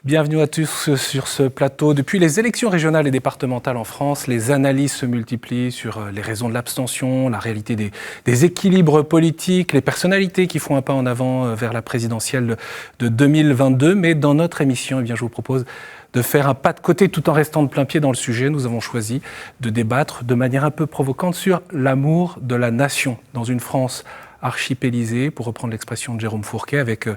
Bienvenue à tous sur ce plateau. Depuis les élections régionales et départementales en France, les analyses se multiplient sur les raisons de l'abstention, la réalité des équilibres politiques, les personnalités qui font un pas en avant vers la présidentielle de 2022. Mais dans notre émission, je vous propose de faire un pas de côté tout en restant de plein pied dans le sujet. Nous avons choisi de débattre de manière un peu provocante sur l'amour de la nation dans une France archipélisée, pour reprendre l'expression de Jérôme Fourquet, avec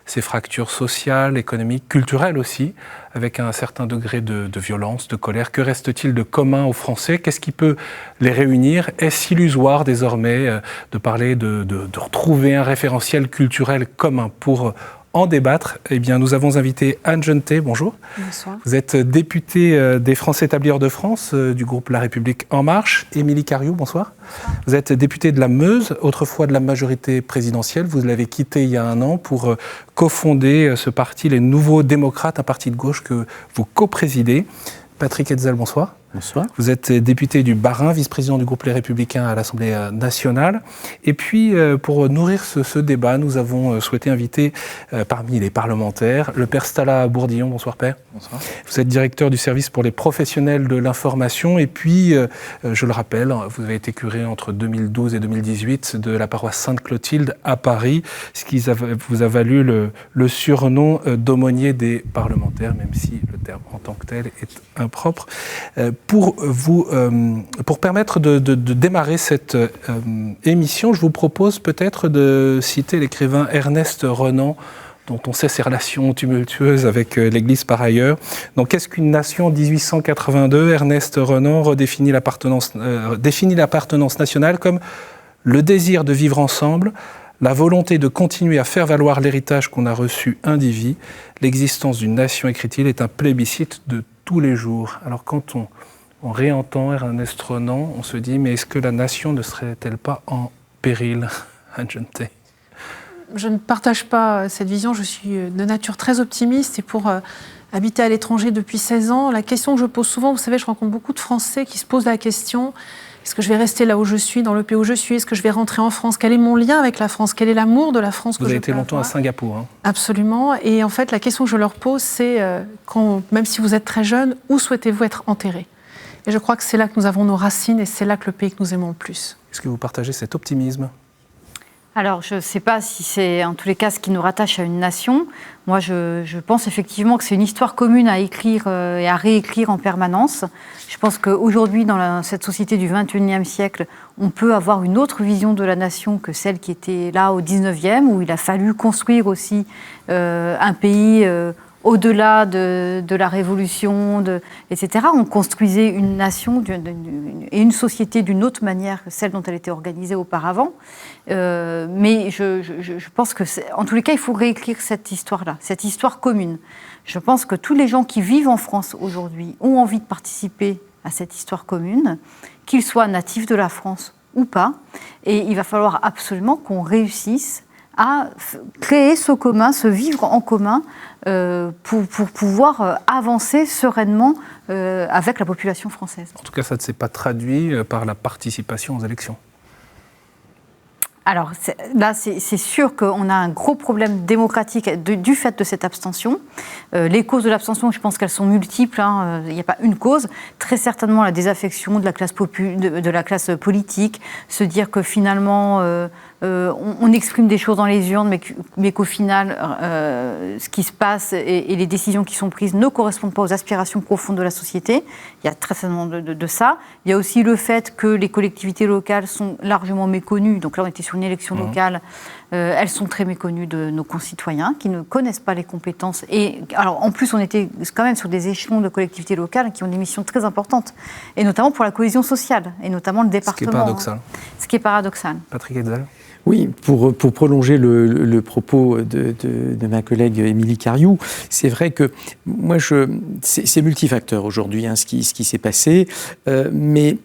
ses fractures sociales, économiques, culturelles aussi, avec un certain degré de violence, de colère. Que reste-t-il de commun aux Français? Qu'est-ce qui peut les réunir? Est-ce illusoire désormais de parler de retrouver un référentiel culturel commun? Pour en débattre, nous avons invité Anne Genetet, bonjour. Bonsoir. Vous êtes députée des Français établis hors de France, du groupe La République En Marche. Émilie Cariou, bonsoir. Bonsoir. Vous êtes députée de la Meuse, autrefois de la majorité présidentielle. Vous l'avez quittée il y a un an pour cofonder ce parti, les Nouveaux Démocrates, un parti de gauche que vous co-présidez. Patrick Hetzel, bonsoir. Bonsoir. Vous êtes député du Bas-Rhin, vice-président du groupe Les Républicains à l'Assemblée nationale. Et puis, pour nourrir ce débat, nous avons souhaité inviter parmi les parlementaires le père Stala Bourdillon. Bonsoir, père. Bonsoir. Vous êtes directeur du service pour les professionnels de l'information. Et puis, je le rappelle, vous avez été curé entre 2012 et 2018 de la paroisse Sainte-Clotilde à Paris, ce qui vous a valu le surnom d'aumônier des parlementaires, même si le terme en tant que tel est impropre. Pour permettre de démarrer cette émission, je vous propose peut-être de citer l'écrivain Ernest Renan, dont on sait ses relations tumultueuses avec l'Église par ailleurs. Dans Qu'est-ce qu'une nation en 1882, Ernest Renan définit l'appartenance nationale comme le désir de vivre ensemble, la volonté de continuer à faire valoir l'héritage qu'on a reçu indivis. L'existence d'une nation, écrit-il, est un plébiscite de tous les jours. Alors quand on réentend Ernest Renan, on se dit, mais est-ce que la nation ne serait-elle pas en péril, Anne Genetet? Je ne partage pas cette vision, je suis de nature très optimiste et pour habiter à l'étranger depuis 16 ans, la question que je pose souvent, vous savez, je rencontre beaucoup de Français qui se posent la question, est-ce que je vais rester là où je suis, dans le pays où je suis? Est-ce que je vais rentrer en France? Quel est mon lien avec la France? Quel est l'amour de la France que je peux avoir? Vous avez été longtemps à Singapour. Hein. Absolument. Et en fait, la question que je leur pose, c'est, même si vous êtes très jeune, où souhaitez-vous être enterré? Et je crois que c'est là que nous avons nos racines et c'est là que le pays que nous aimons le plus. Est-ce que vous partagez cet optimisme? Alors, je ne sais pas si c'est, en tous les cas, ce qui nous rattache à une nation. Moi, je pense effectivement que c'est une histoire commune à écrire et à réécrire en permanence. Je pense qu'aujourd'hui, dans cette société du XXIe siècle, on peut avoir une autre vision de la nation que celle qui était là au XIXe, où il a fallu construire aussi un pays au-delà de la Révolution, etc. On construisait une nation et une société d'une autre manière que celle dont elle était organisée auparavant. Mais je pense que, en tous les cas, il faut réécrire cette histoire-là, cette histoire commune. Je pense que tous les gens qui vivent en France aujourd'hui ont envie de participer à cette histoire commune, qu'ils soient natifs de la France ou pas. Et il va falloir absolument qu'on réussisse à créer ce commun, ce vivre en commun, pour pouvoir avancer sereinement avec la population française. En tout cas, ça ne s'est pas traduit par la participation aux élections. Alors là, c'est sûr qu'on a un gros problème démocratique du fait de cette abstention. Les causes de l'abstention, je pense qu'elles sont multiples. Il n'y a pas une cause. Très certainement la désaffection de la classe, de la classe politique, se dire que finalement on exprime des choses dans les urnes, mais qu'au final, ce qui se passe et les décisions qui sont prises ne correspondent pas aux aspirations profondes de la société. Il y a très certainement de ça. Il y a aussi le fait que les collectivités locales sont largement méconnues. Donc là, on était sur une élection locale. Elles sont très méconnues de nos concitoyens qui ne connaissent pas les compétences. Et alors, en plus, on était quand même sur des échelons de collectivités locales qui ont des missions très importantes, et notamment pour la cohésion sociale, et notamment le département. Ce qui est paradoxal. Ce qui est paradoxal. Patrick Hetzel. Oui, pour prolonger le propos de ma collègue Émilie Cariou, c'est vrai que moi, c'est multifacteur aujourd'hui, ce qui s'est passé, mais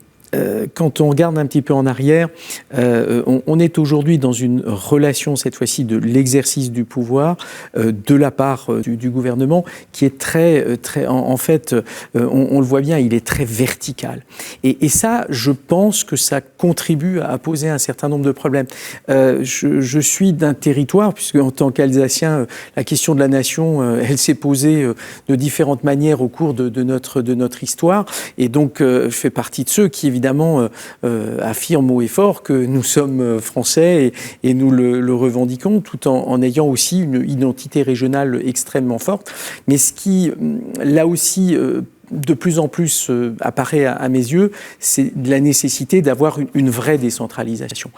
quand on regarde un petit peu en arrière, on est aujourd'hui dans une relation, cette fois-ci, de l'exercice du pouvoir de la part du gouvernement qui est très en fait, on le voit bien, il est très vertical. Et ça, je pense que ça contribue à poser un certain nombre de problèmes. Je suis d'un territoire, puisque en tant qu'Alsacien, la question de la nation, elle s'est posée de différentes manières au cours de notre histoire. Et donc, je fais partie de ceux qui, évidemment, affirment haut et fort que nous sommes français et nous le revendiquons, tout en ayant aussi une identité régionale extrêmement forte. Mais ce qui, là aussi, de plus en plus apparaît à mes yeux, c'est la nécessité d'avoir une vraie décentralisation.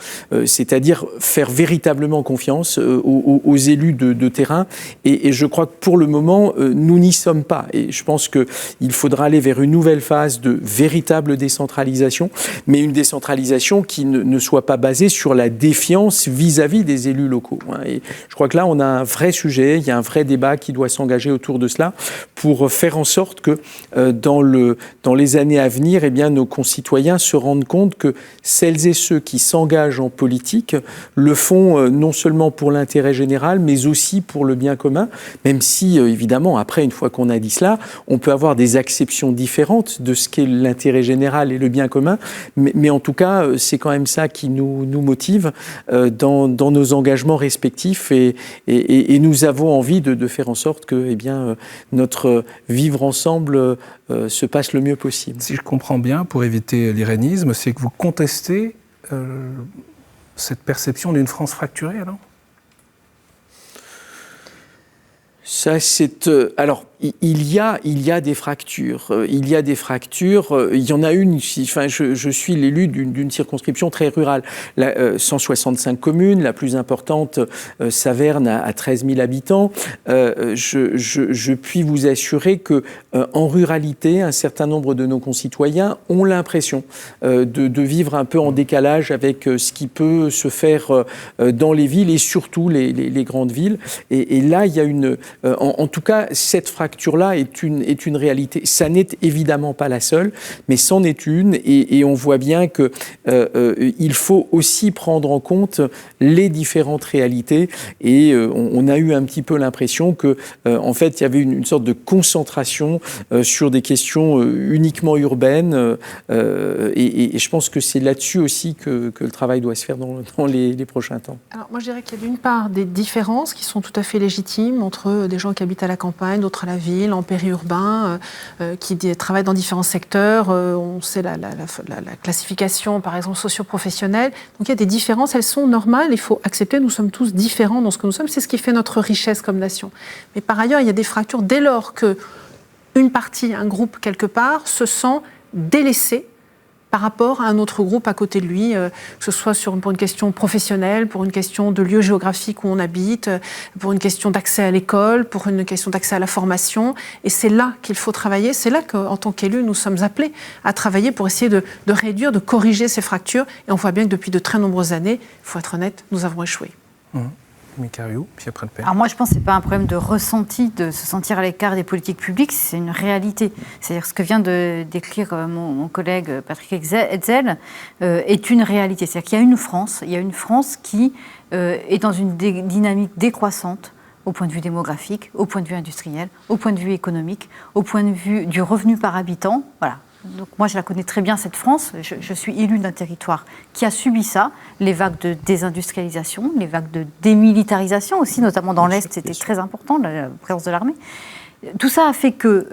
C'est-à-dire faire véritablement confiance aux élus de terrain. Et je crois que pour le moment, nous n'y sommes pas. Et je pense qu'il faudra aller vers une nouvelle phase de véritable décentralisation, mais une décentralisation qui ne soit pas basée sur la défiance vis-à-vis des élus locaux. Et je crois que là, on a un vrai sujet, il y a un vrai débat qui doit s'engager autour de cela pour faire en sorte que dans les années à venir, eh bien, nos concitoyens se rendent compte que celles et ceux qui s'engagent en politique le font non seulement pour l'intérêt général, mais aussi pour le bien commun, même si, évidemment, après, une fois qu'on a dit cela, on peut avoir des acceptions différentes de ce qu'est l'intérêt général et le bien commun, mais en tout cas, c'est quand même ça qui nous motive dans nos engagements respectifs et nous avons envie de faire en sorte que, eh bien, notre vivre ensemble se passe le mieux possible. Si je comprends bien, pour éviter l'irénisme, c'est que vous contestez cette perception d'une France fracturée, alors ? Ça, c'est... alors, il y a des fractures. Il y a des fractures. Il y en a une... Enfin, je suis l'élu d'une circonscription très rurale. 165 communes, la plus importante, Saverne, à 13 000 habitants. Je puis vous assurer que, en ruralité, un certain nombre de nos concitoyens ont l'impression de vivre un peu en décalage avec ce qui peut se faire dans les villes et surtout les grandes villes. Et là, il y a une... En tout cas, cette fracture-là est une réalité. Ça n'est évidemment pas la seule, mais c'en est une. Et on voit bien qu'il faut aussi prendre en compte les différentes réalités. Et on a eu un petit peu l'impression que, en fait, il y avait une sorte de concentration sur des questions uniquement urbaines. Et je pense que c'est là-dessus aussi que le travail doit se faire dans les prochains temps. Alors, moi, je dirais qu'il y a d'une part des différences qui sont tout à fait légitimes entre des gens qui habitent à la campagne, d'autres à la ville, en périurbain, qui travaillent dans différents secteurs. On sait la classification, par exemple, socio-professionnelle. Donc il y a des différences, elles sont normales. Il faut accepter, nous sommes tous différents dans ce que nous sommes. C'est ce qui fait notre richesse comme nation. Mais par ailleurs, il y a des fractures dès lors qu'une partie, un groupe quelque part, se sent délaissé par rapport à un autre groupe à côté de lui, que ce soit pour une question professionnelle, pour une question de lieu géographique où on habite, pour une question d'accès à l'école, pour une question d'accès à la formation. Et c'est là qu'il faut travailler. C'est là qu'en tant qu'élus, nous sommes appelés à travailler pour essayer de réduire, de corriger ces fractures. Et on voit bien que depuis de très nombreuses années, il faut être honnête, nous avons échoué. Puis après le père. Alors moi, je pense que ce n'est pas un problème de ressenti, de se sentir à l'écart des politiques publiques, c'est une réalité. C'est-à-dire ce que vient de décrire mon collègue Patrick Hetzel est une réalité. C'est-à-dire qu'il y a une France qui est dans une dynamique décroissante au point de vue démographique, au point de vue industriel, au point de vue économique, au point de vue du revenu par habitant. Voilà. Donc moi, je la connais très bien, cette France. Je suis élue d'un territoire qui a subi ça, les vagues de désindustrialisation, les vagues de démilitarisation aussi, notamment dans l'Est, c'était très important, la présence de l'armée. Tout ça a fait que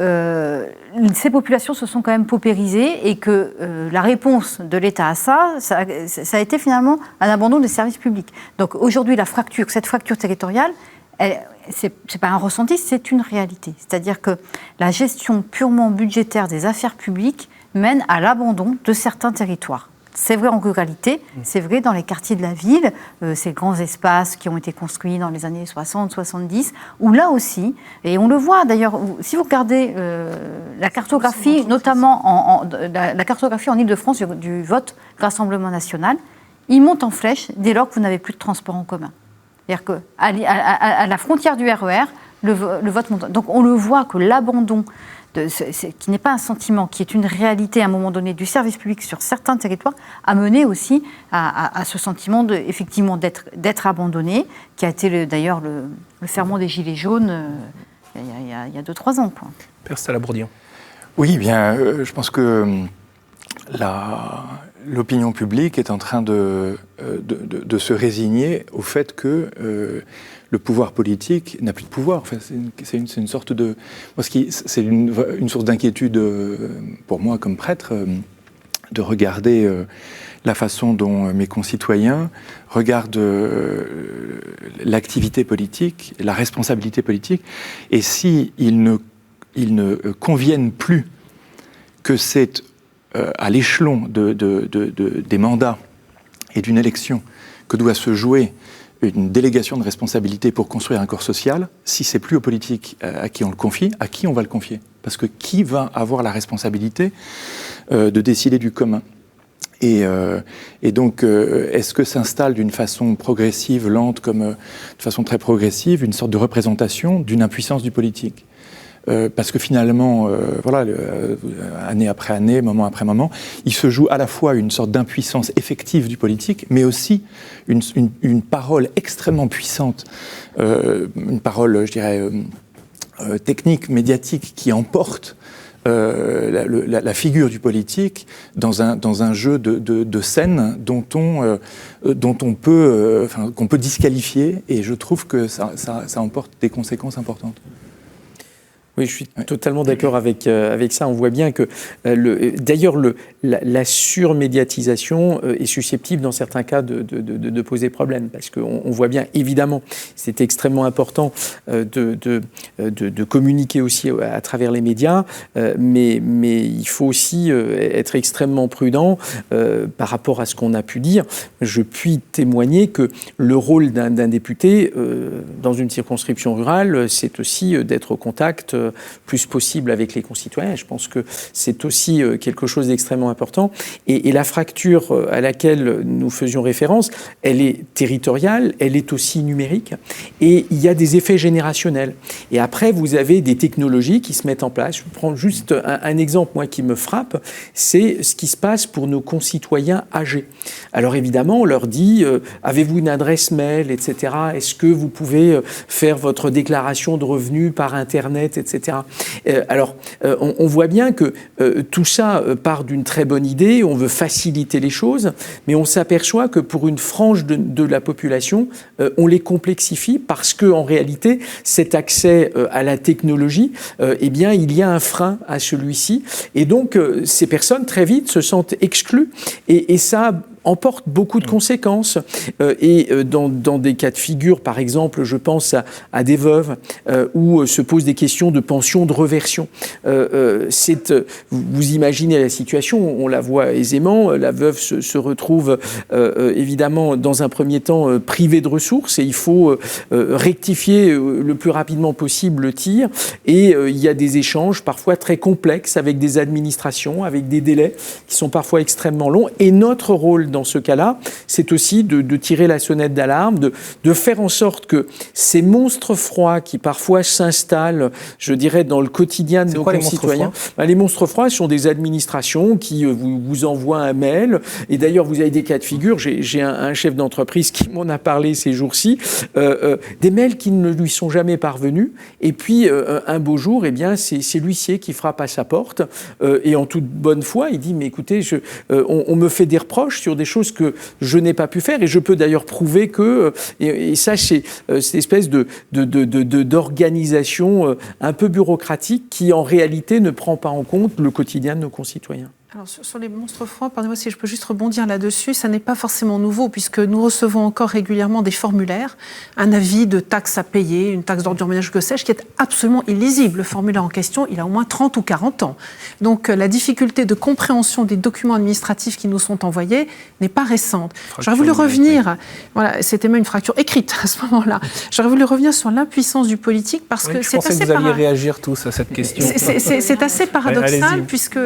ces populations se sont quand même paupérisées et que la réponse de l'État à ça a été finalement un abandon des services publics. Donc aujourd'hui, cette fracture territoriale, c'est pas un ressenti, c'est une réalité. C'est-à-dire que la gestion purement budgétaire des affaires publiques mène à l'abandon de certains territoires. C'est vrai en ruralité, c'est vrai dans les quartiers de la ville, ces grands espaces qui ont été construits dans les années 60-70, où là aussi, et on le voit d'ailleurs, si vous regardez la cartographie, notamment la cartographie en Ile-de-France du vote Rassemblement national, il monte en flèche dès lors que vous n'avez plus de transport en commun. C'est-à-dire qu'à la frontière du RER, le vote montant. Donc on le voit que l'abandon, qui n'est pas un sentiment, qui est une réalité à un moment donné du service public sur certains territoires, a mené aussi à ce sentiment effectivement d'être abandonné, qui a été d'ailleurs le ferment des Gilets jaunes il y a 2-3 ans. Père Stalabourdian. Oui, bien, je pense que l'opinion publique est en train de se résigner au fait que le pouvoir politique n'a plus de pouvoir. Enfin, c'est une sorte de... C'est une source d'inquiétude pour moi comme prêtre, de regarder la façon dont mes concitoyens regardent l'activité politique, la responsabilité politique, et s'ils ne conviennent plus que c'est à l'échelon des mandats et d'une élection que doit se jouer une délégation de responsabilité pour construire un corps social, si c'est plus aux politiques à qui on le confie, à qui on va le confier? Parce que qui va avoir la responsabilité de décider du commun? Et donc, est-ce que s'installe d'une façon progressive, lente, de façon très progressive, une sorte de représentation d'une impuissance du politique? Parce que finalement, année après année, moment après moment, il se joue à la fois une sorte d'impuissance effective du politique, mais aussi une parole extrêmement puissante, une parole, je dirais, technique, médiatique, qui emporte la figure du politique dans un jeu de scène qu'on peut disqualifier, et je trouve que ça emporte des conséquences importantes. Oui, je suis totalement d'accord avec ça. On voit bien que, d'ailleurs, la surmédiatisation est susceptible, dans certains cas, de poser problème. Parce qu'on voit bien, évidemment, c'est extrêmement important de communiquer aussi à travers les médias, mais il faut aussi être extrêmement prudent par rapport à ce qu'on a pu dire. Je puis témoigner que le rôle d'un député dans une circonscription rurale, c'est aussi d'être au contact plus possible avec les concitoyens. Je pense que c'est aussi quelque chose d'extrêmement important. Et la fracture à laquelle nous faisions référence, elle est territoriale, elle est aussi numérique, et il y a des effets générationnels. Et après, vous avez des technologies qui se mettent en place. Je prends juste un exemple, moi, qui me frappe, c'est ce qui se passe pour nos concitoyens âgés. Alors évidemment, on leur dit, avez-vous une adresse mail, etc. Est-ce que vous pouvez faire votre déclaration de revenus par Internet, etc. Alors, on voit bien que tout ça part d'une très bonne idée, on veut faciliter les choses, mais on s'aperçoit que pour une frange de la population, on les complexifie parce qu'en réalité, cet accès à la technologie, eh bien, il y a un frein à celui-ci. Et donc, ces personnes, très vite, se sentent exclues. Et ça emporte beaucoup de conséquences. Et dans des cas de figure, par exemple, je pense à des veuves où se posent des questions de pension de reversion. Vous imaginez la situation, on la voit aisément, la veuve se retrouve évidemment dans un premier temps privée de ressources, et il faut rectifier le plus rapidement possible le tir, et il y a des échanges parfois très complexes avec des administrations, avec des délais qui sont parfois extrêmement longs, et notre rôle dans ce cas-là, c'est aussi de tirer la sonnette d'alarme, de faire en sorte que ces monstres froids qui parfois s'installent, je dirais, dans le quotidien de nos concitoyens. Les monstres froids sont des administrations qui vous envoient un mail, et d'ailleurs vous avez des cas de figure, j'ai un chef d'entreprise qui m'en a parlé ces jours-ci, des mails qui ne lui sont jamais parvenus, et puis un beau jour, eh bien, c'est l'huissier qui frappe à sa porte, et en toute bonne foi, il dit, mais écoutez, on me fait des reproches sur des choses que je n'ai pas pu faire, et je peux d'ailleurs prouver que, et ça c'est cette espèce d'organisation un peu bureaucratique qui en réalité ne prend pas en compte le quotidien de nos concitoyens. Alors, sur les monstres froids, pardonnez-moi si je peux juste rebondir là-dessus, ça n'est pas forcément nouveau puisque nous recevons encore régulièrement des formulaires, un avis de taxe à payer, une taxe d'ordure ménage, que sais-je, qui est absolument illisible. Le formulaire en question, il a au moins 30 ou 40 ans. Donc la difficulté de compréhension des documents administratifs qui nous sont envoyés n'est pas récente. J'aurais voulu revenir, voilà, c'était même une fracture écrite à ce moment-là, j'aurais voulu revenir sur l'impuissance du politique parce que c'est assez... Je pensais que vous alliez réagir tous à cette question. C'est assez paradoxal puisque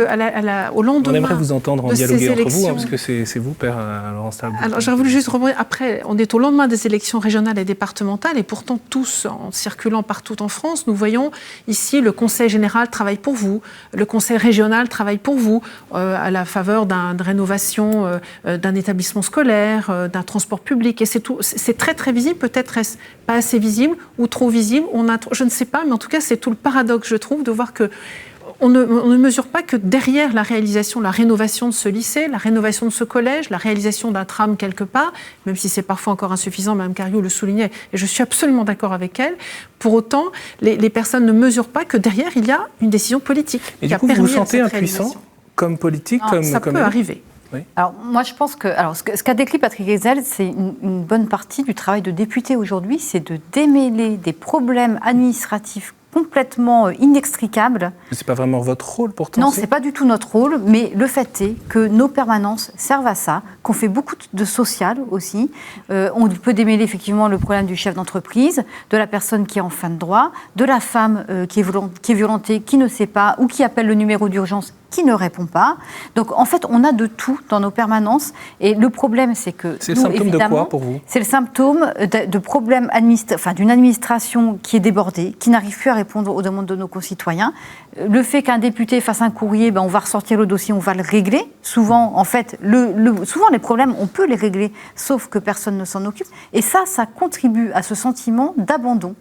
au long lendemain. On aimerait vous entendre en de dialoguer ces entre vous, élections. parce que c'est vous, Père Laurence Talbot. Alors, j'aurais voulu juste rebondir. Après, on est au lendemain des élections régionales et départementales, et pourtant, tous, en circulant partout en France, nous voyons ici le Conseil général travaille pour vous, le Conseil régional travaille pour vous, à la faveur d'une rénovation d'un établissement scolaire, d'un transport public. Et c'est tout. C'est très, très visible. Peut-être est-ce pas assez visible ou trop visible. Je ne sais pas, mais en tout cas, c'est tout le paradoxe, je trouve, de voir que on ne mesure pas que derrière la réalisation, la rénovation de ce lycée, la rénovation de ce collège, la réalisation d'un tram quelque part, même si c'est parfois encore insuffisant, Mme Cariou le soulignait, et je suis absolument d'accord avec elle, pour autant, les personnes ne mesurent pas que derrière, il y a une décision politique. Et du coup, vous vous sentez impuissant comme politique, ça peut arriver. Oui. Alors, moi, je pense que ce qu'a décrit Patrick Hexel, c'est une bonne partie du travail de député aujourd'hui, c'est de démêler des problèmes administratifs complètement inextricables. C'est pas vraiment votre rôle pourtant. Non, c'est pas du tout notre rôle, mais le fait est que nos permanences servent à ça, qu'on fait beaucoup de social aussi. On peut démêler effectivement le problème du chef d'entreprise, de la personne qui est en fin de droit, de la femme qui est violentée, qui ne sait pas, ou qui appelle le numéro d'urgence, qui ne répond pas. Donc en fait, on a de tout dans nos permanences. Et le problème, c'est que c'est le symptôme de quoi pour vous? C'est le symptôme de problèmes d'une administration qui est débordée, qui n'arrive plus à répondre aux demandes de nos concitoyens. Le fait qu'un député fasse un courrier, on va ressortir le dossier, on va le régler. Souvent, en fait, souvent les problèmes, on peut les régler, sauf que personne ne s'en occupe. Et ça contribue à ce sentiment d'abandon.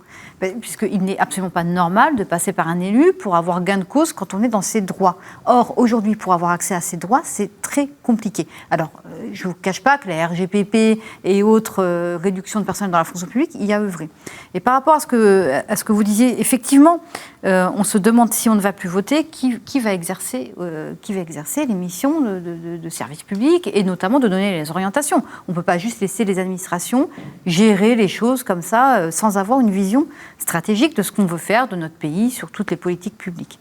Puisqu'il n'est absolument pas normal de passer par un élu pour avoir gain de cause quand on est dans ses droits. Or, aujourd'hui, pour avoir accès à ces droits, c'est très compliqué. Alors, je ne vous cache pas que la RGPP et autres réductions de personnel dans la fonction publique y a œuvré. Et par rapport à ce que vous disiez, effectivement, on se demande si on ne va plus voter, qui va exercer les missions de service public et notamment de donner les orientations. On ne peut pas juste laisser les administrations gérer les choses comme ça sans avoir une vision stratégique de ce qu'on veut faire de notre pays sur toutes les politiques publiques.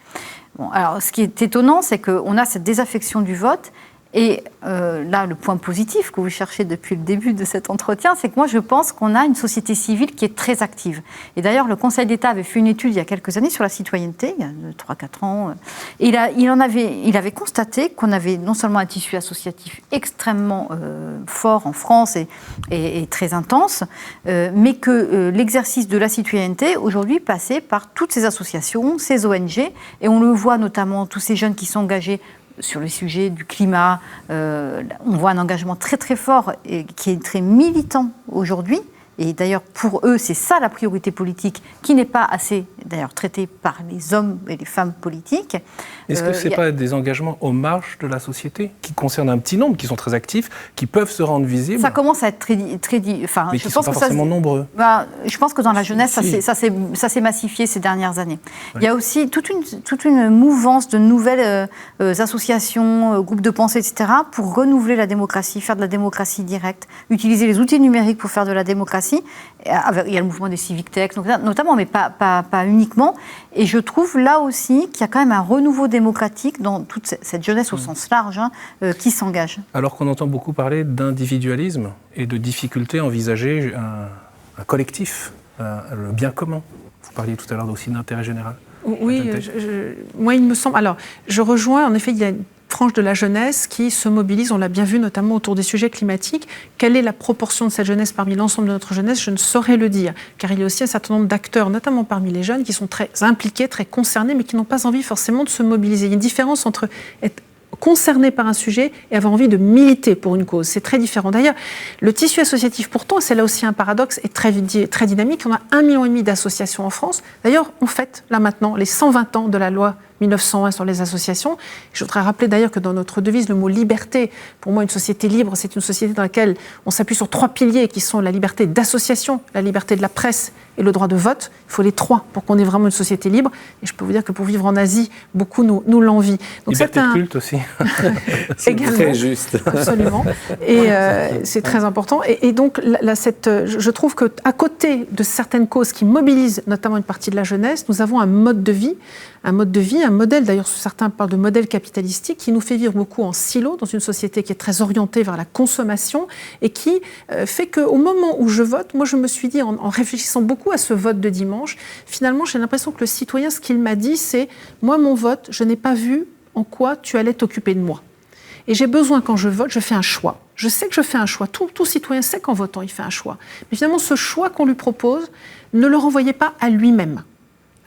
Bon, alors, ce qui est étonnant, c'est qu'on a cette désaffection du vote. Et là, le point positif que vous cherchez depuis le début de cet entretien, c'est que moi, je pense qu'on a une société civile qui est très active. Et d'ailleurs, le Conseil d'État avait fait une étude il y a quelques années sur la citoyenneté, il y a 3-4 ans. Et il avait constaté qu'on avait non seulement un tissu associatif extrêmement fort en France et très intense, mais que l'exercice de la citoyenneté, aujourd'hui, passait par toutes ces associations, ces ONG. Et on le voit notamment, tous ces jeunes qui sont engagés sur le sujet du climat, on voit un engagement très très fort et qui est très militant aujourd'hui. Et d'ailleurs, pour eux, c'est ça la priorité politique, qui n'est pas assez, d'ailleurs, traitée par les hommes et les femmes politiques. Est-ce que ce n'est pas des engagements aux marges de la société, qui concernent un petit nombre, qui sont très actifs, qui peuvent se rendre visibles? Ça commence à être très mais qui ne sont pas forcément nombreux. Je pense que dans la jeunesse, ça s'est massifié ces dernières années. Oui. Il y a aussi toute une mouvance de nouvelles associations, groupes de pensée, etc., pour renouveler la démocratie, faire de la démocratie directe, utiliser les outils numériques pour faire de la démocratie. Il y a le mouvement des civic tech, notamment, mais pas uniquement. Et je trouve là aussi qu'il y a quand même un renouveau démocratique dans toute cette jeunesse au sens large qui s'engage. Alors qu'on entend beaucoup parler d'individualisme et de difficulté à envisager un collectif, le bien commun. Vous parliez tout à l'heure aussi d'intérêt général. Oui, moi il me semble... Alors, je rejoins, en effet, il y a une frange de la jeunesse qui se mobilise, on l'a bien vu notamment autour des sujets climatiques. Quelle est la proportion de cette jeunesse parmi l'ensemble de notre jeunesse? Je ne saurais le dire, car il y a aussi un certain nombre d'acteurs, notamment parmi les jeunes, qui sont très impliqués, très concernés, mais qui n'ont pas envie forcément de se mobiliser. Il y a une différence entre être concerné par un sujet et avoir envie de militer pour une cause. C'est très différent. D'ailleurs, le tissu associatif, pourtant, c'est là aussi un paradoxe, est très dynamique. On a 1,5 million d'associations en France. D'ailleurs, on fête, là maintenant, les 120 ans de la loi 1901 sur les associations. Je voudrais rappeler d'ailleurs que dans notre devise, le mot liberté, pour moi, une société libre, c'est une société dans laquelle on s'appuie sur 3 piliers qui sont la liberté d'association, la liberté de la presse et le droit de vote. Il faut les 3 pour qu'on ait vraiment une société libre. Et je peux vous dire que pour vivre en Asie, beaucoup nous l'envient. Donc liberté de culte aussi. C'est très juste. Absolument. Et c'est très important. Et donc, je trouve qu'à côté de certaines causes qui mobilisent notamment une partie de la jeunesse, nous avons un mode de vie, un modèle, d'ailleurs certains parlent de modèle capitalistique, qui nous fait vivre beaucoup en silo, dans une société qui est très orientée vers la consommation, et qui fait qu'au moment où je vote, moi je me suis dit, en réfléchissant beaucoup à ce vote de dimanche, finalement j'ai l'impression que le citoyen, ce qu'il m'a dit, c'est « moi mon vote, je n'ai pas vu en quoi tu allais t'occuper de moi. Et j'ai besoin, quand je vote, je fais un choix. Je sais que je fais un choix. Tout citoyen sait qu'en votant, il fait un choix. Mais finalement, ce choix qu'on lui propose, ne le renvoyez pas à lui-même,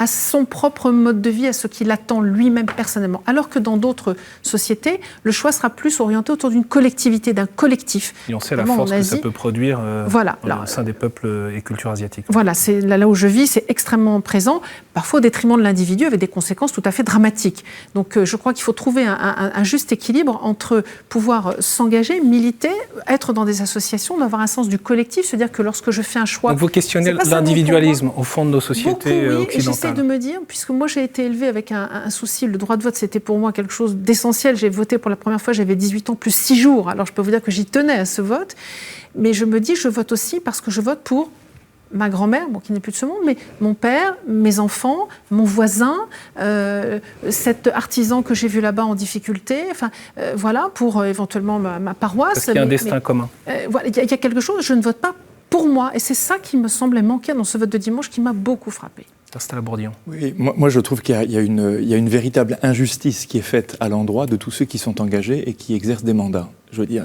à son propre mode de vie, à ce qu'il attend lui-même personnellement. Alors que dans d'autres sociétés, le choix sera plus orienté autour d'une collectivité, d'un collectif. Et on sait la force que ça peut produire au sein des peuples et cultures asiatiques. Voilà, c'est là où je vis, c'est extrêmement présent, parfois au détriment de l'individu, avec des conséquences tout à fait dramatiques. Donc je crois qu'il faut trouver un juste équilibre entre pouvoir s'engager, militer, être dans des associations, d'avoir un sens du collectif, se dire que lorsque je fais un choix... Donc vous questionnez l'individualisme au fond de nos sociétés occidentales. De me dire, puisque moi j'ai été élevée avec un souci, le droit de vote c'était pour moi quelque chose d'essentiel, j'ai voté pour la première fois, j'avais 18 ans plus 6 jours, alors je peux vous dire que j'y tenais à ce vote, mais je me dis je vote aussi parce que je vote pour ma grand-mère, qui n'est plus de ce monde, mais mon père, mes enfants, mon voisin, cet artisan que j'ai vu là-bas en difficulté, voilà, pour éventuellement ma paroisse. Parce qu'il y a un destin commun. Voilà, il y a quelque chose, je ne vote pas pour moi, et c'est ça qui me semblait manquer dans ce vote de dimanche qui m'a beaucoup frappé. Oui, moi je trouve qu'il y a une véritable injustice qui est faite à l'endroit de tous ceux qui sont engagés et qui exercent des mandats. Je veux dire,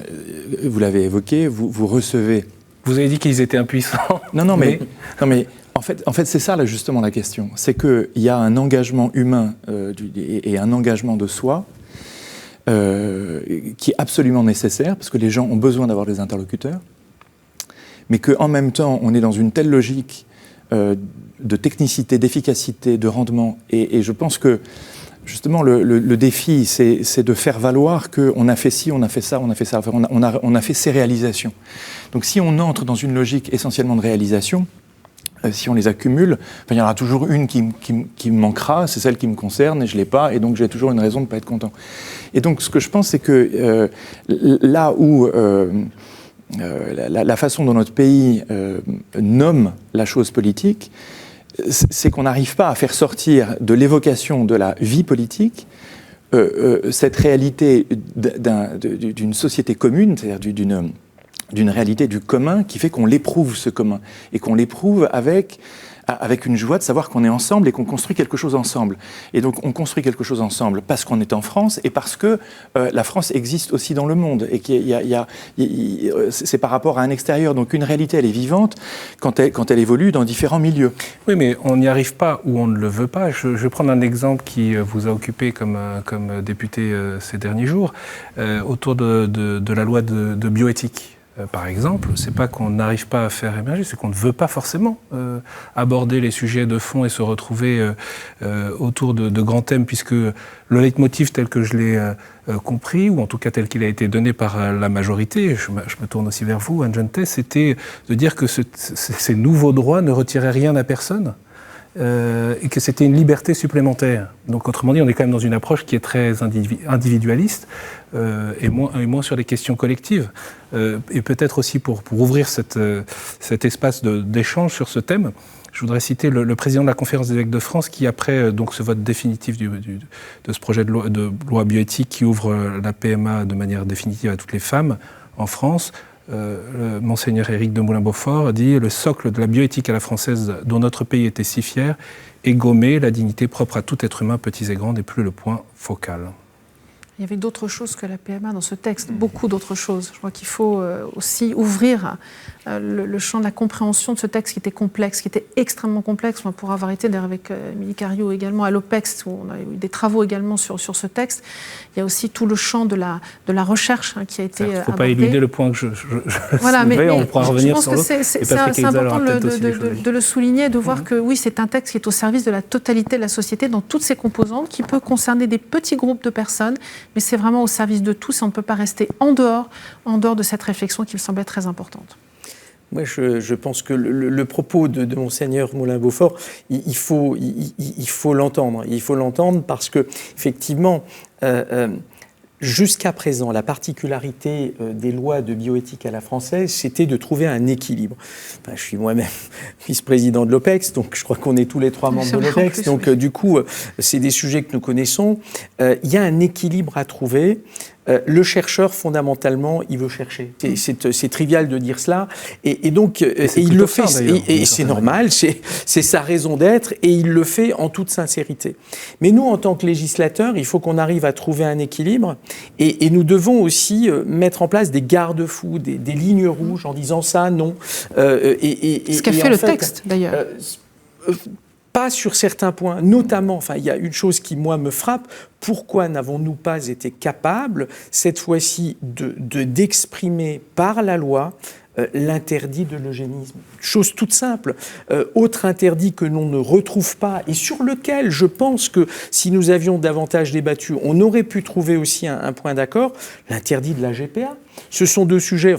vous l'avez évoqué, vous recevez... Vous avez dit qu'ils étaient impuissants. Non, mais en fait c'est ça là, justement la question. C'est qu'il y a un engagement humain et un engagement de soi qui est absolument nécessaire, parce que les gens ont besoin d'avoir des interlocuteurs, mais qu'en même temps, on est dans une telle logique de technicité, d'efficacité, de rendement. Et je pense que, justement, le défi, c'est de faire valoir qu'on a fait ci, on a fait ça, on a fait ça. Enfin, on a fait ces réalisations. Donc si on entre dans une logique essentiellement de réalisation, si on les accumule, il y en aura toujours une qui me manquera, c'est celle qui me concerne, et je ne l'ai pas, et donc j'ai toujours une raison de ne pas être content. Et donc ce que je pense, c'est que là où... la façon dont notre pays nomme la chose politique, c'est qu'on n'arrive pas à faire sortir de l'évocation de la vie politique cette réalité d'une société commune, c'est-à-dire d'une réalité du commun qui fait qu'on l'éprouve, ce commun, et qu'on l'éprouve avec une joie de savoir qu'on est ensemble et qu'on construit quelque chose ensemble. Et donc on construit quelque chose ensemble parce qu'on est en France et parce que la France existe aussi dans le monde et c'est par rapport à un extérieur. Donc une réalité, elle est vivante quand elle évolue dans différents milieux. Oui, mais on n'y arrive pas ou on ne le veut pas. Je vais prendre un exemple qui vous a occupé comme député ces derniers jours, autour de la loi de bioéthique. Par exemple, c'est pas qu'on n'arrive pas à faire émerger, c'est qu'on ne veut pas forcément aborder les sujets de fond et se retrouver autour de grands thèmes, puisque le leitmotiv tel que je l'ai compris, ou en tout cas tel qu'il a été donné par la majorité, je me tourne aussi vers vous, Anne Gentès, c'était de dire que ces nouveaux droits ne retiraient rien à personne. Et que c'était une liberté supplémentaire. Donc autrement dit, on est quand même dans une approche qui est très individualiste et moins sur les questions collectives. Et peut-être aussi pour ouvrir cet espace d'échange sur ce thème, je voudrais citer le président de la Conférence des évêques de France qui, après donc, ce vote définitif de ce projet de loi bioéthique qui ouvre la PMA de manière définitive à toutes les femmes en France, Monseigneur Éric de Moulin-Beaufort dit « Le socle de la bioéthique à la française dont notre pays était si fier est gommé, la dignité propre à tout être humain, petits et grands, n'est plus le point focal. » Il y avait d'autres choses que la PMA dans ce texte, beaucoup d'autres choses. Je crois qu'il faut aussi ouvrir le champ de la compréhension de ce texte qui était complexe, qui était extrêmement complexe. Pour avoir été d'ailleurs avec Émilie Cariou également à l'OPEX, où on a eu des travaux également sur ce texte, il y a aussi tout le champ de la recherche qui a été abordé. Il ne faut pas éluder le point que je voilà, soulevais, on pourra revenir sur l'autre. C'est important de le souligner, de voir que oui, c'est un texte qui est au service de la totalité de la société dans toutes ses composantes, qui peut concerner des petits groupes de personnes, mais c'est vraiment au service de tous et on ne peut pas rester en dehors de cette réflexion qui me semblait très importante. Moi, je pense que le propos de Monseigneur Moulin-Beaufort, il faut l'entendre. Il faut l'entendre parce que, effectivement, jusqu'à présent, la particularité des lois de bioéthique à la française, c'était de trouver un équilibre. Enfin, je suis moi-même vice-président de l'OPEX, donc je crois qu'on est tous les trois membres de l'OPEX. Donc, du coup, c'est des sujets que nous connaissons. Il y a un équilibre à trouver le chercheur, fondamentalement, il veut chercher. C'est trivial de dire cela. Et donc, et il le fait, et c'est normal, c'est sa raison d'être, et il le fait en toute sincérité. Mais nous, en tant que législateurs, il faut qu'on arrive à trouver un équilibre, et nous devons aussi mettre en place des garde-fous, des lignes rouges, en disant ça, non. Ce qu'a fait le texte, d'ailleurs. Pas sur certains points, notamment, il y a une chose qui, moi, me frappe. Pourquoi n'avons-nous pas été capables, cette fois-ci, d'exprimer par la loi l'interdit de l'eugénisme? Chose toute simple. Autre interdit que l'on ne retrouve pas et sur lequel je pense que si nous avions davantage débattu, on aurait pu trouver aussi un point d'accord, l'interdit de la GPA. Ce sont deux sujets,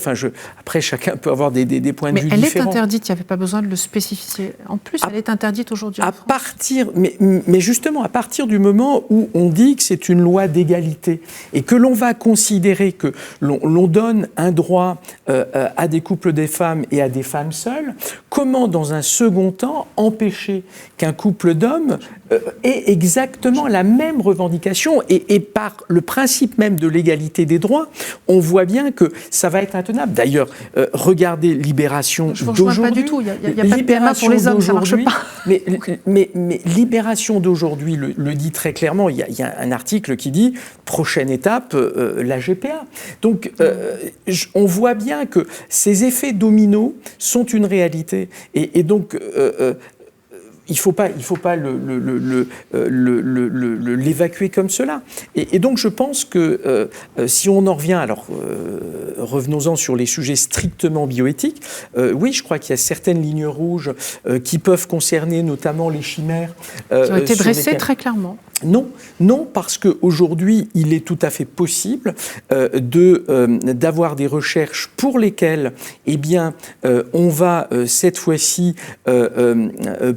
après chacun peut avoir des points de vue différents. Mais elle est interdite, il n'y avait pas besoin de le spécifier. En plus, elle est interdite aujourd'hui en France. Mais justement, à partir du moment où on dit que c'est une loi d'égalité et que l'on va considérer que l'on donne un droit à des couples des femmes et à des femmes seules, comment dans un second temps empêcher qu'un couple d'hommes ait exactement la même revendication et par le principe même de l'égalité des droits, on voit bien que ça va être intenable. D'ailleurs, regardez Libération d'aujourd'hui. Je ne vois pas du tout. Il n'y a pas de PMA pour les hommes, ça ne marche pas. Mais Libération d'aujourd'hui le dit très clairement. Il y a un article qui dit « Prochaine étape, la GPA ». Donc, on voit bien que ces effets dominos sont une réalité. Et donc... il ne faut pas l'évacuer comme cela. Et donc, je pense que si on en revient, alors revenons-en sur les sujets strictement bioéthiques, oui, je crois qu'il y a certaines lignes rouges qui peuvent concerner notamment les chimères. Qui ont été dressées très clairement. Non, parce qu'aujourd'hui, il est tout à fait possible d'avoir des recherches pour lesquelles, on va cette fois-ci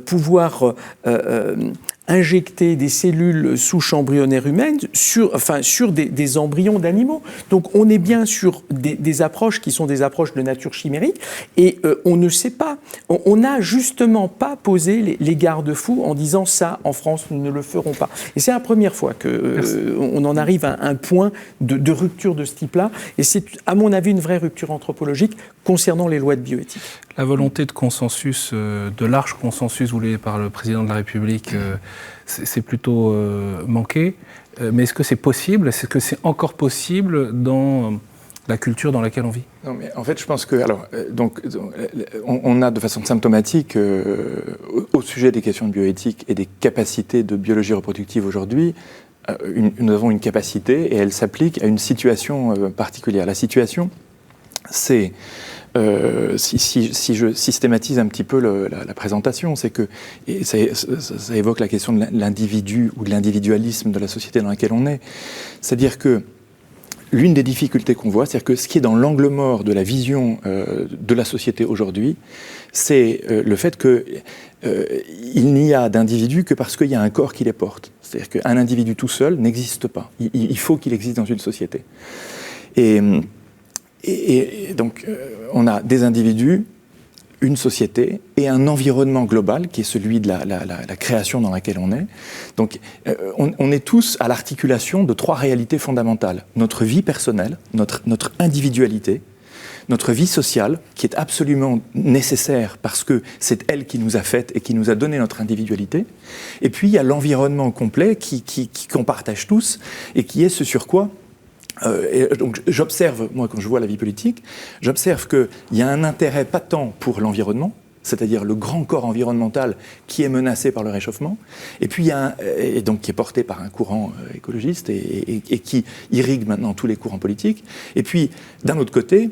pouvoir injecter des cellules souches embryonnaires humaines sur des embryons d'animaux. Donc on est bien sur des approches qui sont des approches de nature chimérique et on ne sait pas, on n'a justement pas posé les garde-fous en disant ça en France nous ne le ferons pas. Et c'est la première fois qu'on en arrive à un point de rupture de ce type-là et c'est à mon avis une vraie rupture anthropologique concernant les lois de bioéthique. La volonté de consensus, de large consensus voulu par le président de la République, c'est plutôt manqué. Mais est-ce que c'est possible? Est-ce que c'est encore possible dans la culture dans laquelle on vit? Non, mais en fait, je pense que on a de façon symptomatique au sujet des questions de bioéthique et des capacités de biologie reproductive aujourd'hui. Nous avons une capacité et elle s'applique à une situation particulière. La situation, c'est si je systématise un petit peu la présentation, c'est que ça évoque la question de l'individu ou de l'individualisme de la société dans laquelle on est. C'est-à-dire que l'une des difficultés qu'on voit, c'est que ce qui est dans l'angle mort de la vision de la société aujourd'hui, c'est le fait qu'il n'y a d'individus que parce qu'il y a un corps qui les porte. C'est-à-dire qu'un individu tout seul n'existe pas. Il faut qu'il existe dans une société. Et donc, on a des individus, une société et un environnement global qui est celui de la création dans laquelle on est. Donc, on est tous à l'articulation de trois réalités fondamentales. Notre vie personnelle, notre individualité, notre vie sociale, qui est absolument nécessaire parce que c'est elle qui nous a fait et qui nous a donné notre individualité. Et puis, il y a l'environnement complet qu'on partage tous et qui est ce sur quoi... et donc j'observe, moi quand je vois la vie politique, j'observe qu'il y a un intérêt patent pour l'environnement, c'est-à-dire le grand corps environnemental qui est menacé par le réchauffement, et puis et donc qui est porté par un courant écologiste et qui irrigue maintenant tous les courants politiques. Et puis d'un autre côté,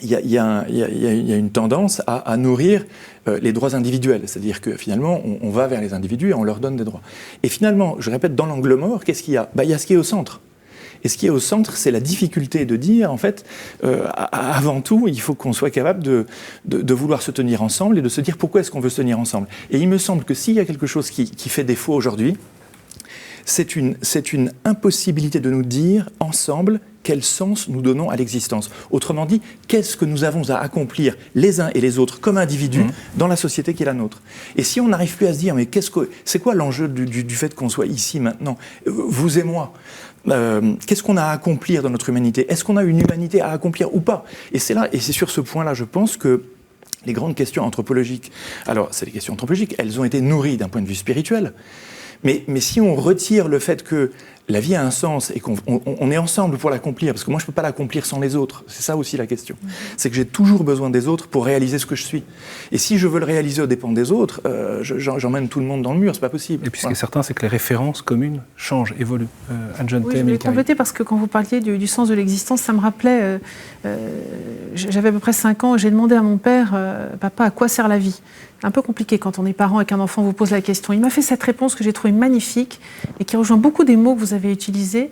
il y a une tendance à nourrir les droits individuels, c'est-à-dire que finalement on va vers les individus et on leur donne des droits. Et finalement, je répète, dans l'angle mort, qu'est-ce qu'il y a ? Il y a ce qui est au centre. Et ce qui est au centre, c'est la difficulté de dire, en fait, avant tout, il faut qu'on soit capable de vouloir se tenir ensemble et de se dire pourquoi est-ce qu'on veut se tenir ensemble. Et il me semble que s'il y a quelque chose qui fait défaut aujourd'hui, c'est une impossibilité de nous dire ensemble quel sens nous donnons à l'existence. Autrement dit, qu'est-ce que nous avons à accomplir les uns et les autres comme individus dans la société qui est la nôtre. Et si on n'arrive plus à se dire, mais c'est quoi l'enjeu du fait qu'on soit ici maintenant, vous et moi, qu'est-ce qu'on a à accomplir dans notre humanité? Est-ce qu'on a une humanité à accomplir ou pas? Et c'est sur ce point-là, je pense que les grandes questions anthropologiques, alors c'est des questions anthropologiques, elles ont été nourries d'un point de vue spirituel, mais si on retire le fait que la vie a un sens et qu'on est ensemble pour l'accomplir, parce que moi je ne peux pas l'accomplir sans les autres, c'est ça aussi la question, c'est que j'ai toujours besoin des autres pour réaliser ce que je suis. Et si je veux le réaliser aux dépens des autres, j'emmène tout le monde dans le mur, c'est pas possible. Et puis ce qui est certain, c'est que les références communes changent, évoluent. Anne-Jeanne Oui, je voulais compléter parce que quand vous parliez du sens de l'existence, ça me rappelait, j'avais à peu près 5 ans, j'ai demandé à mon père, papa, à quoi sert la vie? Un peu compliqué quand on est parent et qu'un enfant vous pose la question. Il m'a fait cette réponse que j'ai trouvée magnifique et qui rejoint beaucoup des mots que vous avez utilisés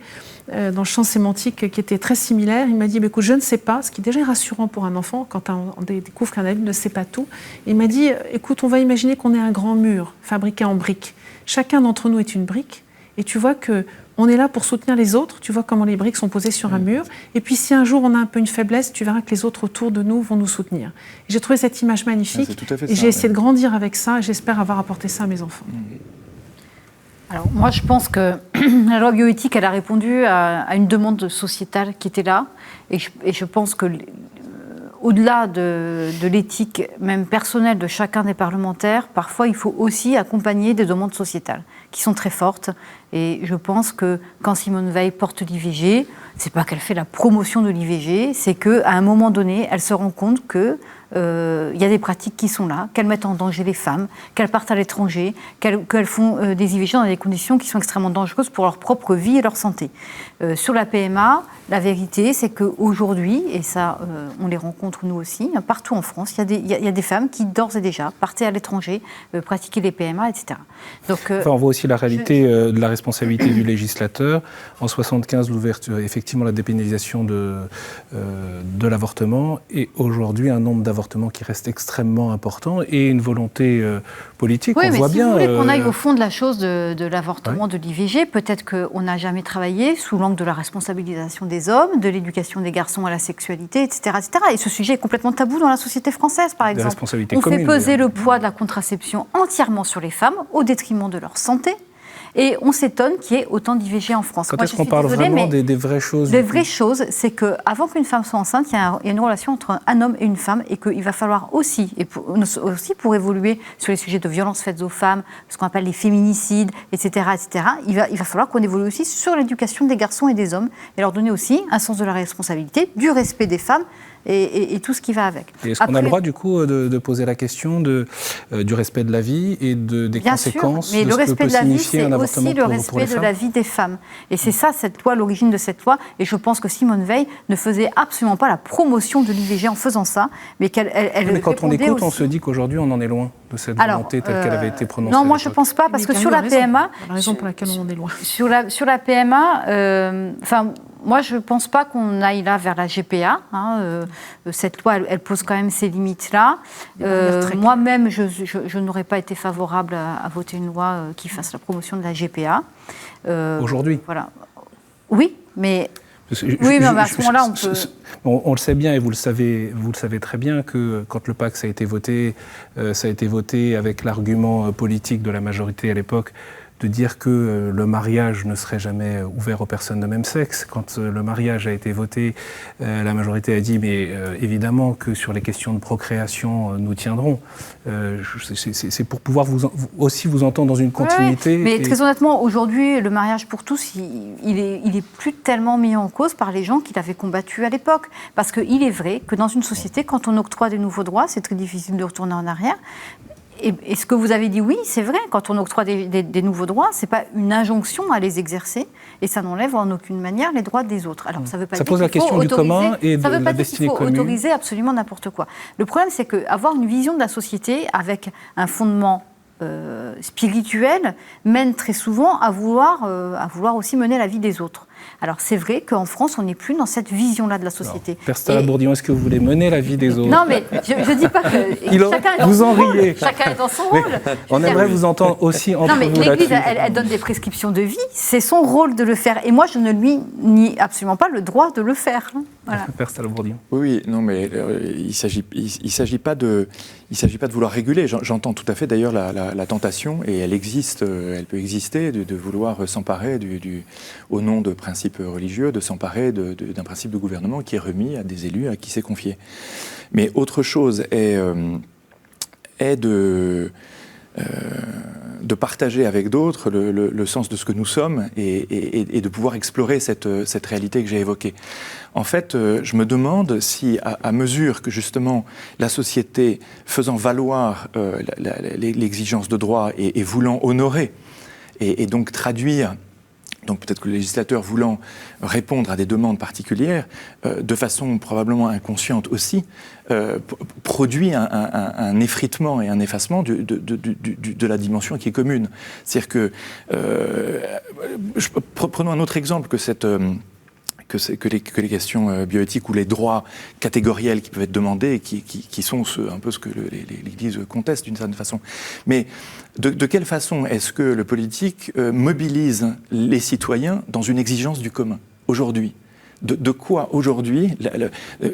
dans le champ sémantique qui était très similaire. Il m'a dit, écoute, je ne sais pas, ce qui est déjà rassurant pour un enfant quand on découvre qu'un adulte ne sait pas tout. Et il m'a dit, écoute, on va imaginer qu'on est un grand mur fabriqué en briques. Chacun d'entre nous est une brique et tu vois que on est là pour soutenir les autres, tu vois comment les briques sont posées sur un mur, et puis si un jour on a un peu une faiblesse, tu verras que les autres autour de nous vont nous soutenir. Et j'ai trouvé cette image magnifique, et j'ai essayé de grandir avec ça, et j'espère avoir apporté ça à mes enfants. Alors moi je pense que la loi bioéthique, elle a répondu à une demande sociétale qui était là, et je pense que au-delà de l'éthique même personnelle de chacun des parlementaires, parfois il faut aussi accompagner des demandes sociétales qui sont très fortes. Et je pense que quand Simone Veil porte l'IVG, c'est pas qu'elle fait la promotion de l'IVG, c'est qu'à un moment donné, elle se rend compte que y a des pratiques qui sont là, qu'elles mettent en danger les femmes, qu'elles partent à l'étranger, qu'elles font des IVG dans des conditions qui sont extrêmement dangereuses pour leur propre vie et leur santé. Sur la PMA, la vérité, c'est qu'aujourd'hui, et ça, on les rencontre nous aussi, partout en France, il y a des femmes qui, d'ores et déjà, partaient à l'étranger, pratiquer les PMA, etc. Donc, on voit aussi la réalité de la responsabilité du législateur. En 1975, l'ouverture, effectivement, la dépénalisation de l'avortement, et aujourd'hui, un nombre d'avortements qui reste extrêmement important, et une volonté politique. Oui, on mais voit si bien, vous voulez qu'on aille au fond de la chose de l'avortement, de l'IVG, peut-être qu'on n'a jamais travaillé sous l'angle de la responsabilisation des hommes, de l'éducation des garçons à la sexualité, etc., etc. Et ce sujet est complètement tabou dans la société française, par exemple. On fait peser le poids de la contraception entièrement sur les femmes, au détriment de leur santé. Et on s'étonne qu'il y ait autant d'IVG en France. Quand est-ce qu'on parle vraiment des vraies choses? Les vraies choses, c'est qu'avant qu'une femme soit enceinte, il y a une relation entre un homme et une femme, et qu'il va falloir aussi, aussi pour évoluer sur les sujets de violences faites aux femmes, ce qu'on appelle les féminicides, etc., il va falloir qu'on évolue aussi sur l'éducation des garçons et des hommes, et leur donner aussi un sens de la responsabilité, du respect des femmes, et tout ce qui va avec. Et est-ce qu'on a le droit, du coup, de poser la question du respect de la vie et des conséquences de ce que peut signifier un avortement pour les femmes? Aussi le respect de la vie des femmes. Et c'est ça, cette loi, l'origine de cette loi. Et je pense que Simone Veil ne faisait absolument pas la promotion de l'IVG en faisant ça, mais qu'elle mais quand on écoute, aussi. on se dit qu'aujourd'hui, on en est loin de cette volonté telle qu'elle avait été prononcée. Non, moi, je ne pense pas, parce que sur la PMA... La raison pour laquelle on en est loin. Sur la PMA... moi, je ne pense pas qu'on aille là vers la GPA. Cette loi, elle pose quand même ces limites-là. Moi-même, je n'aurais pas été favorable à voter une loi qui fasse la promotion de la GPA. Aujourd'hui? Voilà. Oui, mais... mais à ce moment-là, on peut... On le sait bien, et vous le savez très bien, que quand le Pacte a été voté avec l'argument politique de la majorité à l'époque, de dire que le mariage ne serait jamais ouvert aux personnes de même sexe. Quand le mariage a été voté, la majorité a dit, mais évidemment que sur les questions de procréation, nous tiendrons. C'est pour pouvoir aussi vous entendre dans une continuité. Mais très honnêtement, aujourd'hui, le mariage pour tous, il est plus tellement mis en cause par les gens qui l'avaient combattu à l'époque. Parce qu'il est vrai que dans une société, quand on octroie des nouveaux droits, c'est très difficile de retourner en arrière. Et ce que vous avez dit, oui, c'est vrai, quand on octroie des nouveaux droits, ce n'est pas une injonction à les exercer, et ça n'enlève en aucune manière les droits des autres. Alors, ça veut pas dire pose la question du commun et de la destinée commune. Ça veut pas dire qu'il faut autoriser absolument n'importe quoi. Le problème, c'est qu'avoir une vision de la société avec un fondement spirituel mène très souvent à vouloir aussi mener la vie des autres. Alors c'est vrai qu'en France, on n'est plus dans cette vision-là de la société. Père Stella-Bourdillon, est-ce que vous voulez mener la vie des autres? Non, mais je ne dis pas que chacun est dans son rôle. Chacun est dans son rôle. On aimerait vous entendre aussi entre vous là-dessus. L'Église, elle donne des prescriptions de vie. C'est son rôle de le faire. Et moi, je ne lui nie absolument pas le droit de le faire. Voilà. Père Stella-Bourdillon. Oui, non, mais il s'agit pas de vouloir réguler. J'entends tout à fait d'ailleurs la tentation, et elle existe, elle peut exister, de vouloir s'emparer au nom de principes religieux, de s'emparer d'un principe de gouvernement qui est remis à des élus à qui c'est confié. Mais autre chose est de partager avec d'autres le sens de ce que nous sommes et de pouvoir explorer cette réalité que j'ai évoquée. En fait, je me demande si, à mesure que justement la société, faisant valoir l'exigence de droit et voulant honorer et donc traduire, donc peut-être que le législateur voulant répondre à des demandes particulières, de façon probablement inconsciente aussi, produit un effritement et un effacement de la dimension qui est commune. C'est-à-dire que, prenons un autre exemple que les questions bioéthiques ou les droits catégoriels qui peuvent être demandés et qui sont un peu ce que l'Église conteste d'une certaine façon. Mais de quelle façon est-ce que le politique mobilise les citoyens dans une exigence du commun aujourd'hui ? De quoi aujourd'hui,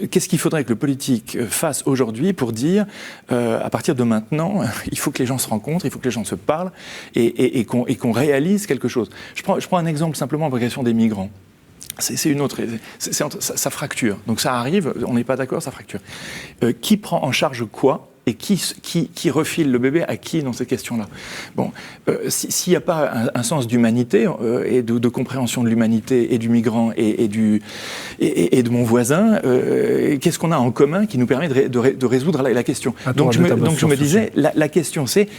qu'est-ce qu'il faudrait que le politique fasse aujourd'hui pour dire, à partir de maintenant, il faut que les gens se rencontrent, il faut que les gens se parlent et qu'on réalise quelque chose. Je prends un exemple simplement pour la question des migrants. C'est une autre, ça fracture. Donc ça arrive, on n'est pas d'accord, ça fracture. Qui prend en charge quoi et qui refile le bébé à qui dans ces questions-là? Bon, s'il n'y a pas un sens d'humanité et de compréhension de l'humanité et du migrant et de mon voisin, qu'est-ce qu'on a en commun qui nous permet de résoudre la question? Donc je me disais, la question c'est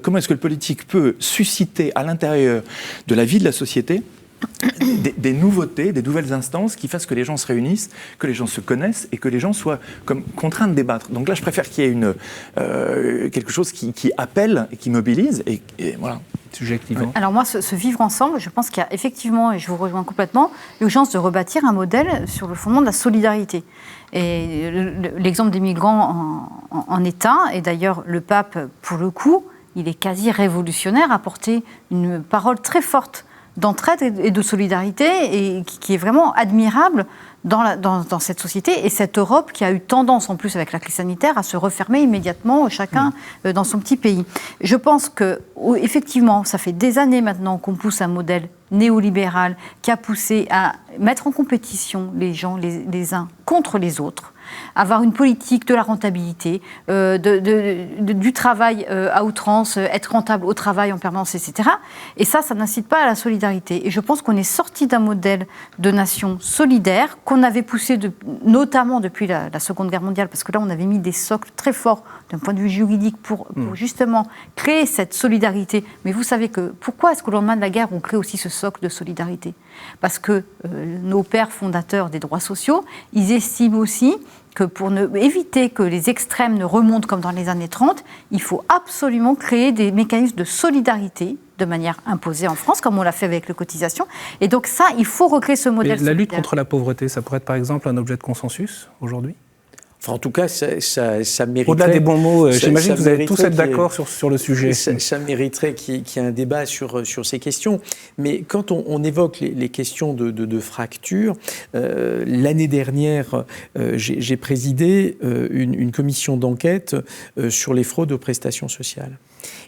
comment est-ce que le politique peut susciter à l'intérieur de la vie de la société des nouveautés, des nouvelles instances qui fassent que les gens se réunissent, que les gens se connaissent et que les gens soient comme contraints de débattre. Donc là, je préfère qu'il y ait quelque chose qui appelle et qui mobilise et voilà. Subjectivement. Alors moi, ce vivre ensemble, je pense qu'il y a effectivement, et je vous rejoins complètement, l'urgence de rebâtir un modèle sur le fondement de la solidarité. Et l'exemple des migrants en est un, et d'ailleurs le pape, pour le coup, il est quasi révolutionnaire, a porté une parole très forte d'entraide et de solidarité, et qui est vraiment admirable dans cette société, et cette Europe qui a eu tendance, en plus avec la crise sanitaire, à se refermer immédiatement, chacun dans son petit pays. Je pense que, effectivement, ça fait des années maintenant qu'on pousse un modèle néolibéral qui a poussé à mettre en compétition les gens les uns contre les autres, avoir une politique de la rentabilité, du travail à outrance, être rentable au travail en permanence, etc. Et ça n'incite pas à la solidarité. Et je pense qu'on est sorti d'un modèle de nation solidaire qu'on avait poussé notamment depuis la Seconde Guerre mondiale, parce que là, on avait mis des socles très forts d'un point de vue juridique pour justement créer cette solidarité. Mais vous savez pourquoi est-ce qu'au lendemain de la guerre, on crée aussi ce socle de solidarité? Parce que nos pères fondateurs des droits sociaux, ils estiment aussi que pour éviter que les extrêmes ne remontent comme dans les années 30, il faut absolument créer des mécanismes de solidarité de manière imposée en France, comme on l'a fait avec les cotisations. Et donc ça, il faut recréer ce modèle solidaire. La lutte contre la pauvreté, ça pourrait être par exemple un objet de consensus aujourd'hui ? Enfin, en tout cas, ça mériterait... Au-delà des bons mots, j'imagine que vous allez tous être d'accord sur le sujet. Ça mériterait qu'il y ait un débat sur ces questions. Mais quand on évoque les questions de fracture, l'année dernière, j'ai présidé une commission d'enquête sur les fraudes aux prestations sociales.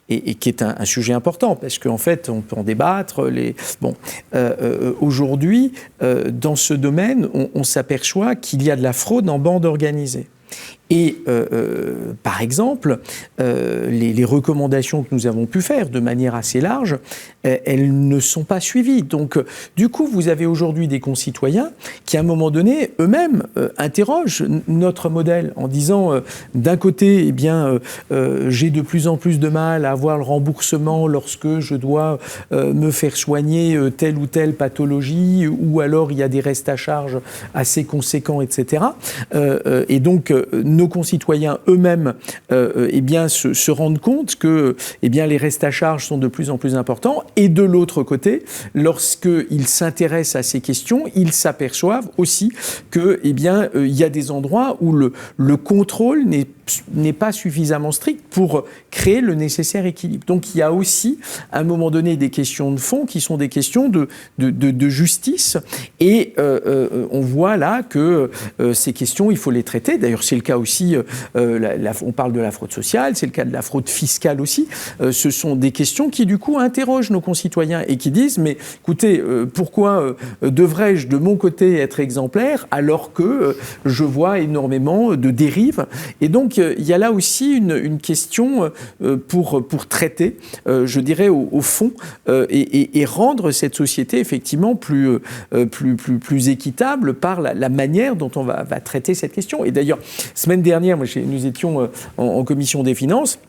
Et qui est un sujet important, parce qu'en fait, on peut en débattre. Aujourd'hui, dans ce domaine, on s'aperçoit qu'il y a de la fraude en bande organisée. Et par exemple, les recommandations que nous avons pu faire de manière assez large, elles ne sont pas suivies. Donc, du coup, vous avez aujourd'hui des concitoyens qui, à un moment donné, eux-mêmes interrogent notre modèle en disant, d'un côté, j'ai de plus en plus de mal à avoir le remboursement lorsque je dois me faire soigner telle ou telle pathologie, ou alors il y a des restes à charge assez conséquents, etc. Et donc, nos concitoyens eux-mêmes se rendent compte que les restes à charge sont de plus en plus importants. Et de l'autre côté, lorsqu'ils s'intéressent à ces questions, ils s'aperçoivent aussi que il y a des endroits où le contrôle n'est pas suffisamment strict pour créer le nécessaire équilibre. Donc il y a aussi, à un moment donné, des questions de fond qui sont des questions de justice. Et on voit là que ces questions, il faut les traiter. D'ailleurs, c'est le cas aussi, on parle de la fraude sociale, c'est le cas de la fraude fiscale aussi. Ce sont des questions qui, du coup, interrogent nos concitoyens et qui disent, mais écoutez, pourquoi devrais-je, de mon côté, être exemplaire alors que je vois énormément de dérives? Et donc, il y a là aussi une question pour traiter, je dirais, au fond, et rendre cette société effectivement plus équitable par la manière dont on va traiter cette question. Et d'ailleurs, semaine dernière, nous étions en commission des finances.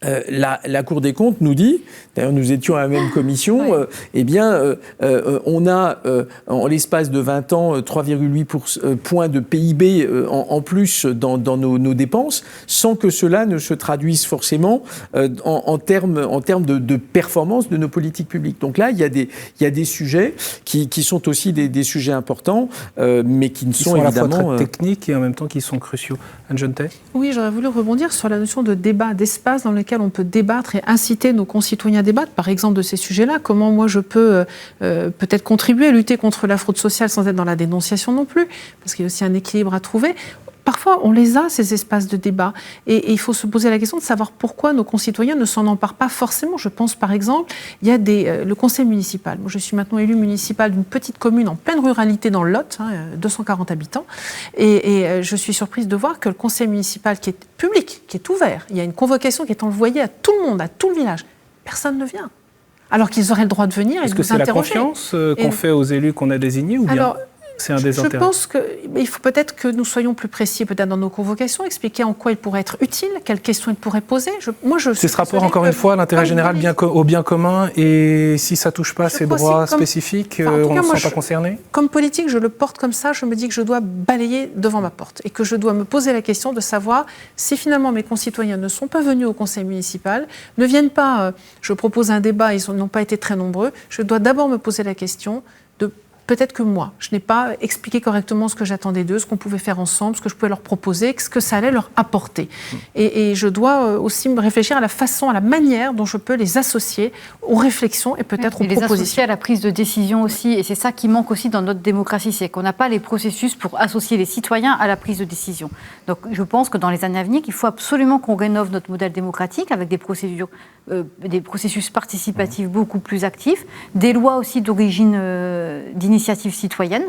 La Cour des comptes nous dit, d'ailleurs nous étions à la même commission, on a en l'espace de 20 ans 3,8 points de PIB en plus dans nos dépenses, sans que cela ne se traduise forcément en termes de performance de nos politiques publiques. Donc là, il y a des sujets qui sont aussi des sujets importants, mais qui sont à la fois évidemment très techniques et en même temps qui sont cruciaux. Anne Genetet ? Oui, j'aurais voulu rebondir sur la notion de débat, d'espace dans lequel on peut débattre et inciter nos concitoyens à débattre, par exemple, de ces sujets-là. Comment moi je peux peut-être contribuer à lutter contre la fraude sociale sans être dans la dénonciation non plus, parce qu'il y a aussi un équilibre à trouver. Parfois, on les a, ces espaces de débat. Et il faut se poser la question de savoir pourquoi nos concitoyens ne s'en emparent pas forcément. Je pense, par exemple, il y a le conseil municipal. Moi, je suis maintenant élue municipale d'une petite commune en pleine ruralité dans le Lot, 240 habitants. Et je suis surprise de voir que le conseil municipal, qui est public, qui est ouvert, il y a une convocation qui est envoyée à tout le monde, à tout le village. Personne ne vient. Alors qu'ils auraient le droit de venir et de nous interroger. Est-ce que c'est la confiance qu'on fait aux élus qu'on a désignés ou bien c'est un désintérêt? Je pense qu'il faut peut-être que nous soyons plus précis peut-être dans nos convocations, expliquer en quoi il pourrait être utile, quelles questions il pourrait poser. C'est ce rapport, encore une fois, l'intérêt général au bien commun, et si ça ne touche pas ces droits spécifiques, on ne se sent pas concerné? Comme politique, je le porte comme ça, je me dis que je dois balayer devant ma porte et que je dois me poser la question de savoir si finalement mes concitoyens ne sont pas venus au conseil municipal, ne viennent pas, je propose un débat, ils n'ont pas été très nombreux, je dois d'abord me poser la question de peut-être que moi, je n'ai pas expliqué correctement ce que j'attendais d'eux, ce qu'on pouvait faire ensemble, ce que je pouvais leur proposer, ce que ça allait leur apporter. Et je dois aussi me réfléchir à la manière dont je peux les associer aux réflexions et peut-être aux propositions. Les associer à la prise de décision aussi, et c'est ça qui manque aussi dans notre démocratie, c'est qu'on n'a pas les processus pour associer les citoyens à la prise de décision. Donc je pense que dans les années à venir, il faut absolument qu'on rénove notre modèle démocratique avec des processus participatifs beaucoup plus actifs, des lois aussi d'origine d'initiative citoyenne,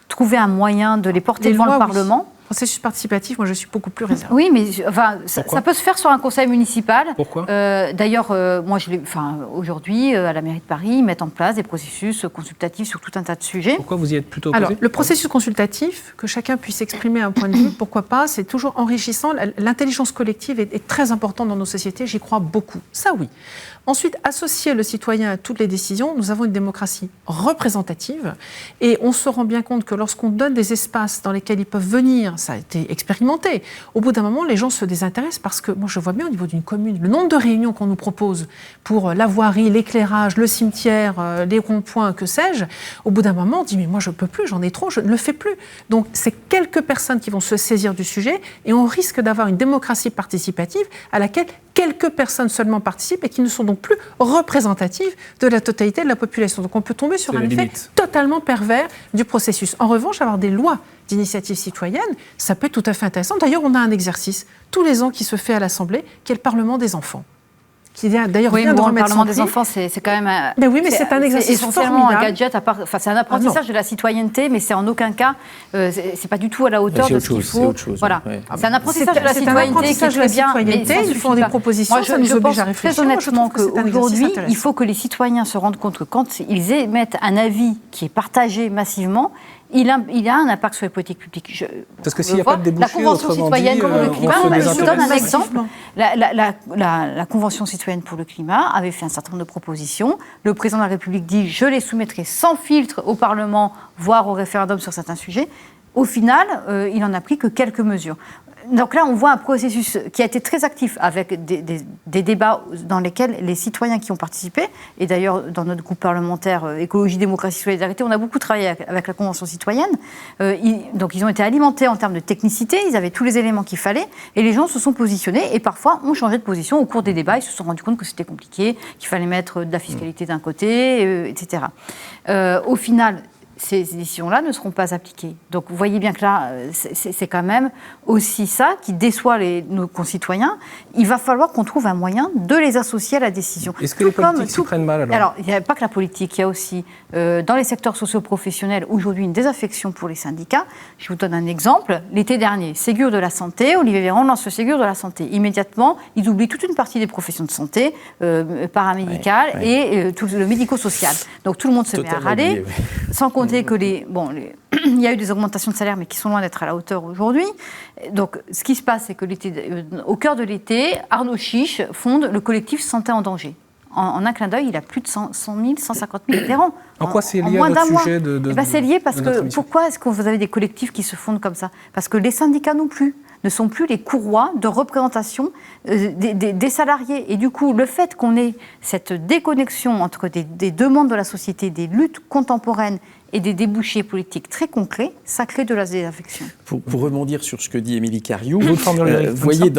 trouver un moyen de les porter devant le Parlement. Processus participatif, moi je suis beaucoup plus réservée. Oui, mais ça peut se faire sur un conseil municipal. Pourquoi D'ailleurs, moi, aujourd'hui, à la mairie de Paris, ils mettent en place des processus consultatifs sur tout un tas de sujets. Pourquoi vous y êtes plutôt opposé? Alors, le processus consultatif, que chacun puisse exprimer un point de vue, pourquoi pas, c'est toujours enrichissant. L'intelligence collective est très importante dans nos sociétés, j'y crois beaucoup. Ça, oui. Ensuite, associer le citoyen à toutes les décisions. Nous avons une démocratie représentative et on se rend bien compte que lorsqu'on donne des espaces dans lesquels ils peuvent venir, ça a été expérimenté, au bout d'un moment, les gens se désintéressent parce que, moi je vois bien au niveau d'une commune, le nombre de réunions qu'on nous propose pour la voirie, l'éclairage, le cimetière, les ronds-points, que sais-je, au bout d'un moment, on dit mais moi je ne peux plus, j'en ai trop, je ne le fais plus. Donc c'est quelques personnes qui vont se saisir du sujet et on risque d'avoir une démocratie participative à laquelle quelques personnes seulement participent et qui ne sont donc plus représentatives de la totalité de la population. Donc on peut tomber sur un effet totalement pervers du processus. En revanche, avoir des lois d'initiative citoyenne, ça peut être tout à fait intéressant. D'ailleurs, on a un exercice tous les ans qui se fait à l'Assemblée, qui est le Parlement des enfants. Qui d'ailleurs vient de remettre le Parlement des enfants, c'est quand même. Mais oui, mais c'est un exercice essentiellement formidable. Un gadget. C'est un apprentissage de la citoyenneté, mais c'est en aucun cas, c'est pas du tout à la hauteur de ce qu'il faut. Voilà, c'est un apprentissage de la citoyenneté qui est très bien. Ils font des propositions, ça nous oblige à réfléchir. Très honnêtement, qu'aujourd'hui, il faut que les citoyens se rendent compte que quand ils émettent un avis qui est partagé massivement, il a un impact sur les politiques publiques. Parce que s'il n'y a pas de débouché, la Convention citoyenne pour le climat, je donne un exemple. La Convention citoyenne pour le climat avait fait un certain nombre de propositions. Le président de la République dit « je les soumettrai sans filtre au Parlement, voire au référendum sur certains sujets ». Au final, il n'en a pris que quelques mesures. Donc là, on voit un processus qui a été très actif avec des débats dans lesquels les citoyens qui ont participé, et d'ailleurs dans notre groupe parlementaire Écologie, Démocratie, Solidarité, on a beaucoup travaillé avec la Convention citoyenne. Donc ils ont été alimentés en termes de technicité, ils avaient tous les éléments qu'il fallait, et les gens se sont positionnés, et parfois ont changé de position au cours des débats, ils se sont rendus compte que c'était compliqué, qu'il fallait mettre de la fiscalité d'un côté, etc. Au final, ces décisions-là ne seront pas appliquées. Donc vous voyez bien que là, c'est quand même aussi ça qui déçoit nos concitoyens. Il va falloir qu'on trouve un moyen de les associer à la décision. Est-ce que les politiques s'y prennent mal alors ? Il n'y a pas que la politique, il y a aussi dans les secteurs socio-professionnels aujourd'hui une désaffection pour les syndicats. Je vous donne un exemple. L'été dernier, Ségur de la santé, Olivier Véran lance le Ségur de la santé. Immédiatement, ils oublient toute une partie des professions de santé, paramédicales et tout le médico-social. Donc tout le monde se met à râler, sans compter que il y a eu des augmentations de salaire, mais qui sont loin d'être à la hauteur aujourd'hui. Donc, ce qui se passe, c'est que au cœur de l'été, Arnaud Chiche fonde le collectif Santé en danger. En un clin d'œil, il a plus de 100 000, 150 000 adhérents. En quoi c'est lié à notre sujet de c'est lié parce que pourquoi est-ce que vous avez des collectifs qui se fondent comme ça ? Parce que les syndicats non plus ne sont plus les courroies de représentation des salariés. Et du coup, le fait qu'on ait cette déconnexion entre des demandes de la société, des luttes contemporaines et des débouchés politiques très concrets, ça crée de la désaffection. Pour rebondir sur ce que dit Émilie Cariou, vous voyez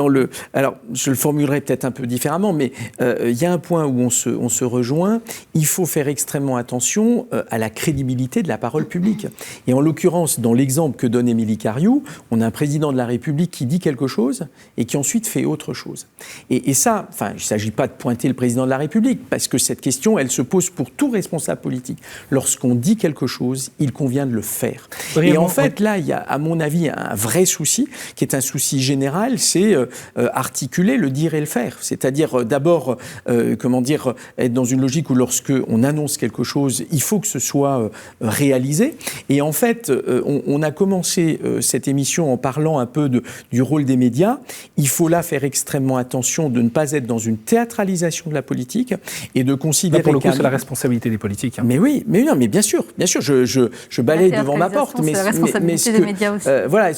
alors je le formulerai peut-être un peu différemment, mais il y a un point où on se rejoint. Il faut faire extrêmement attention à la crédibilité de la parole publique. Et en l'occurrence, dans l'exemple que donne Émilie Cariou, on a un président de la République qui dit quelque chose et qui ensuite fait autre chose. Et ça, il ne s'agit pas de pointer le président de la République, parce que cette question, elle se pose pour tout responsable politique. Lorsqu'on dit quelque chose, il convient de le faire. Et en fait, là, il y a, à mon avis, un vrai souci, qui est un souci général, c'est articuler le dire et le faire. C'est-à-dire, d'abord, être dans une logique où lorsque on annonce quelque chose, il faut que ce soit réalisé. Et en fait, on a commencé cette émission en parlant un peu du rôle des médias. Il faut là faire extrêmement attention de ne pas être dans une théâtralisation de la politique et de considérer... Là, pour le coup, c'est la responsabilité des politiques. Hein. Mais oui, mais bien sûr, je balaye devant ma porte. Mais c'est la responsabilité des médias aussi.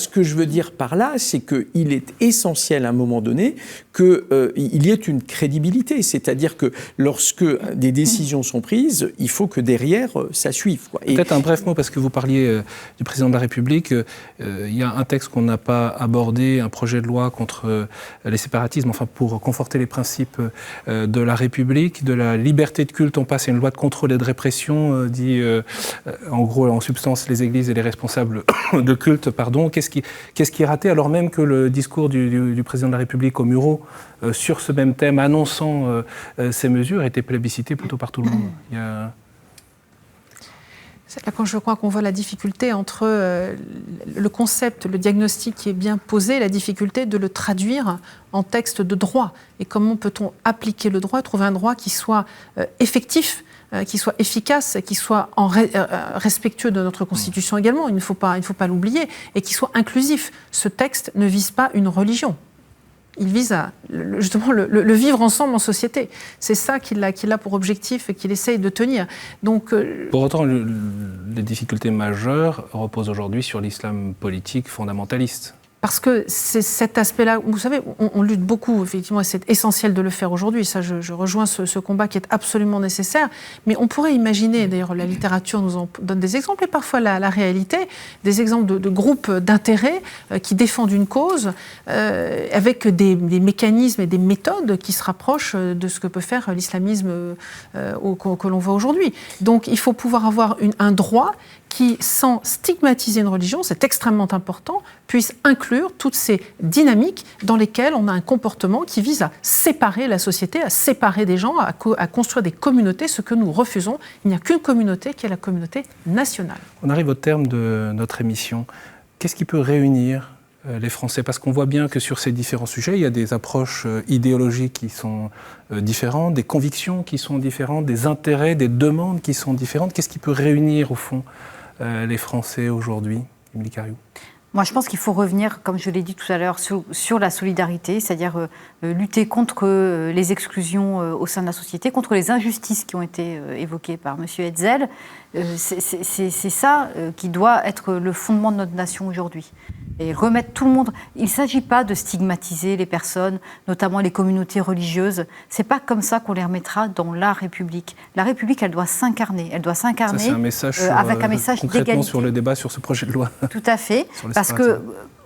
Ce que je veux dire par là, c'est qu'il est essentiel à un moment donné qu'il y ait une crédibilité. C'est-à-dire que lorsque des décisions sont prises, il faut que derrière, ça suive. Peut-être un bref mot, parce que vous parliez du président de la République. Il y a un texte qu'on n'a pas abordé, un projet de loi contre les séparatismes, enfin pour conforter les principes de la République, de la liberté de culte. On passe à une loi de contrôle et de répression, dit en gros, en substance, les églises et les responsables de culte, qu'est-ce qui est raté, alors même que le discours du président de la République au Mureaux sur ce même thème, annonçant ces mesures, a été plébiscité plutôt par tout le monde. C'est là quand je crois qu'on voit la difficulté entre le concept, le diagnostic qui est bien posé, la difficulté de le traduire en texte de droit. Et comment peut-on appliquer le droit, trouver un droit qui soit effectif, qui soit efficace, qui soit respectueux de notre Constitution également, il ne faut pas l'oublier, et qui soit inclusif. Ce texte ne vise pas une religion. Il vise à justement le vivre ensemble en société. C'est ça qu'il a pour objectif et qu'il essaye de tenir. Donc, pour autant, les difficultés majeures reposent aujourd'hui sur l'islam politique fondamentaliste. Parce que c'est cet aspect-là, vous savez, on lutte beaucoup, effectivement, et c'est essentiel de le faire aujourd'hui. Ça, je rejoins ce combat qui est absolument nécessaire. Mais on pourrait imaginer, d'ailleurs, la littérature nous en donne des exemples, et parfois la réalité, des exemples de groupes d'intérêt qui défendent une cause, avec des mécanismes et des méthodes qui se rapprochent de ce que peut faire l'islamisme que l'on voit aujourd'hui. Donc, il faut pouvoir avoir un droit qui, sans stigmatiser une religion, c'est extrêmement important, puisse inclure toutes ces dynamiques dans lesquelles on a un comportement qui vise à séparer la société, à séparer des gens, à construire des communautés, ce que nous refusons. Il n'y a qu'une communauté qui est la communauté nationale. On arrive au terme de notre émission. Qu'est-ce qui peut réunir les Français? Parce qu'on voit bien que sur ces différents sujets, il y a des approches idéologiques qui sont différentes, des convictions qui sont différentes, des intérêts, des demandes qui sont différentes. Qu'est-ce qui peut réunir, au fond, les Français aujourd'hui, Émilie Cariou? Moi, je pense qu'il faut revenir, comme je l'ai dit tout à l'heure, sur la solidarité, c'est-à-dire lutter contre les exclusions au sein de la société, contre les injustices qui ont été évoquées par M. Hetzel. C'est ça qui doit être le fondement de notre nation aujourd'hui. et remettre tout le monde. Il ne s'agit pas de stigmatiser les personnes, notamment les communautés religieuses. Ce n'est pas comme ça qu'on les remettra dans la République. La République, elle doit s'incarner. Elle doit s'incarner c'est un message avec un message concrètement d'égalité. sur le débat sur ce projet de loi. Tout à fait, parce que,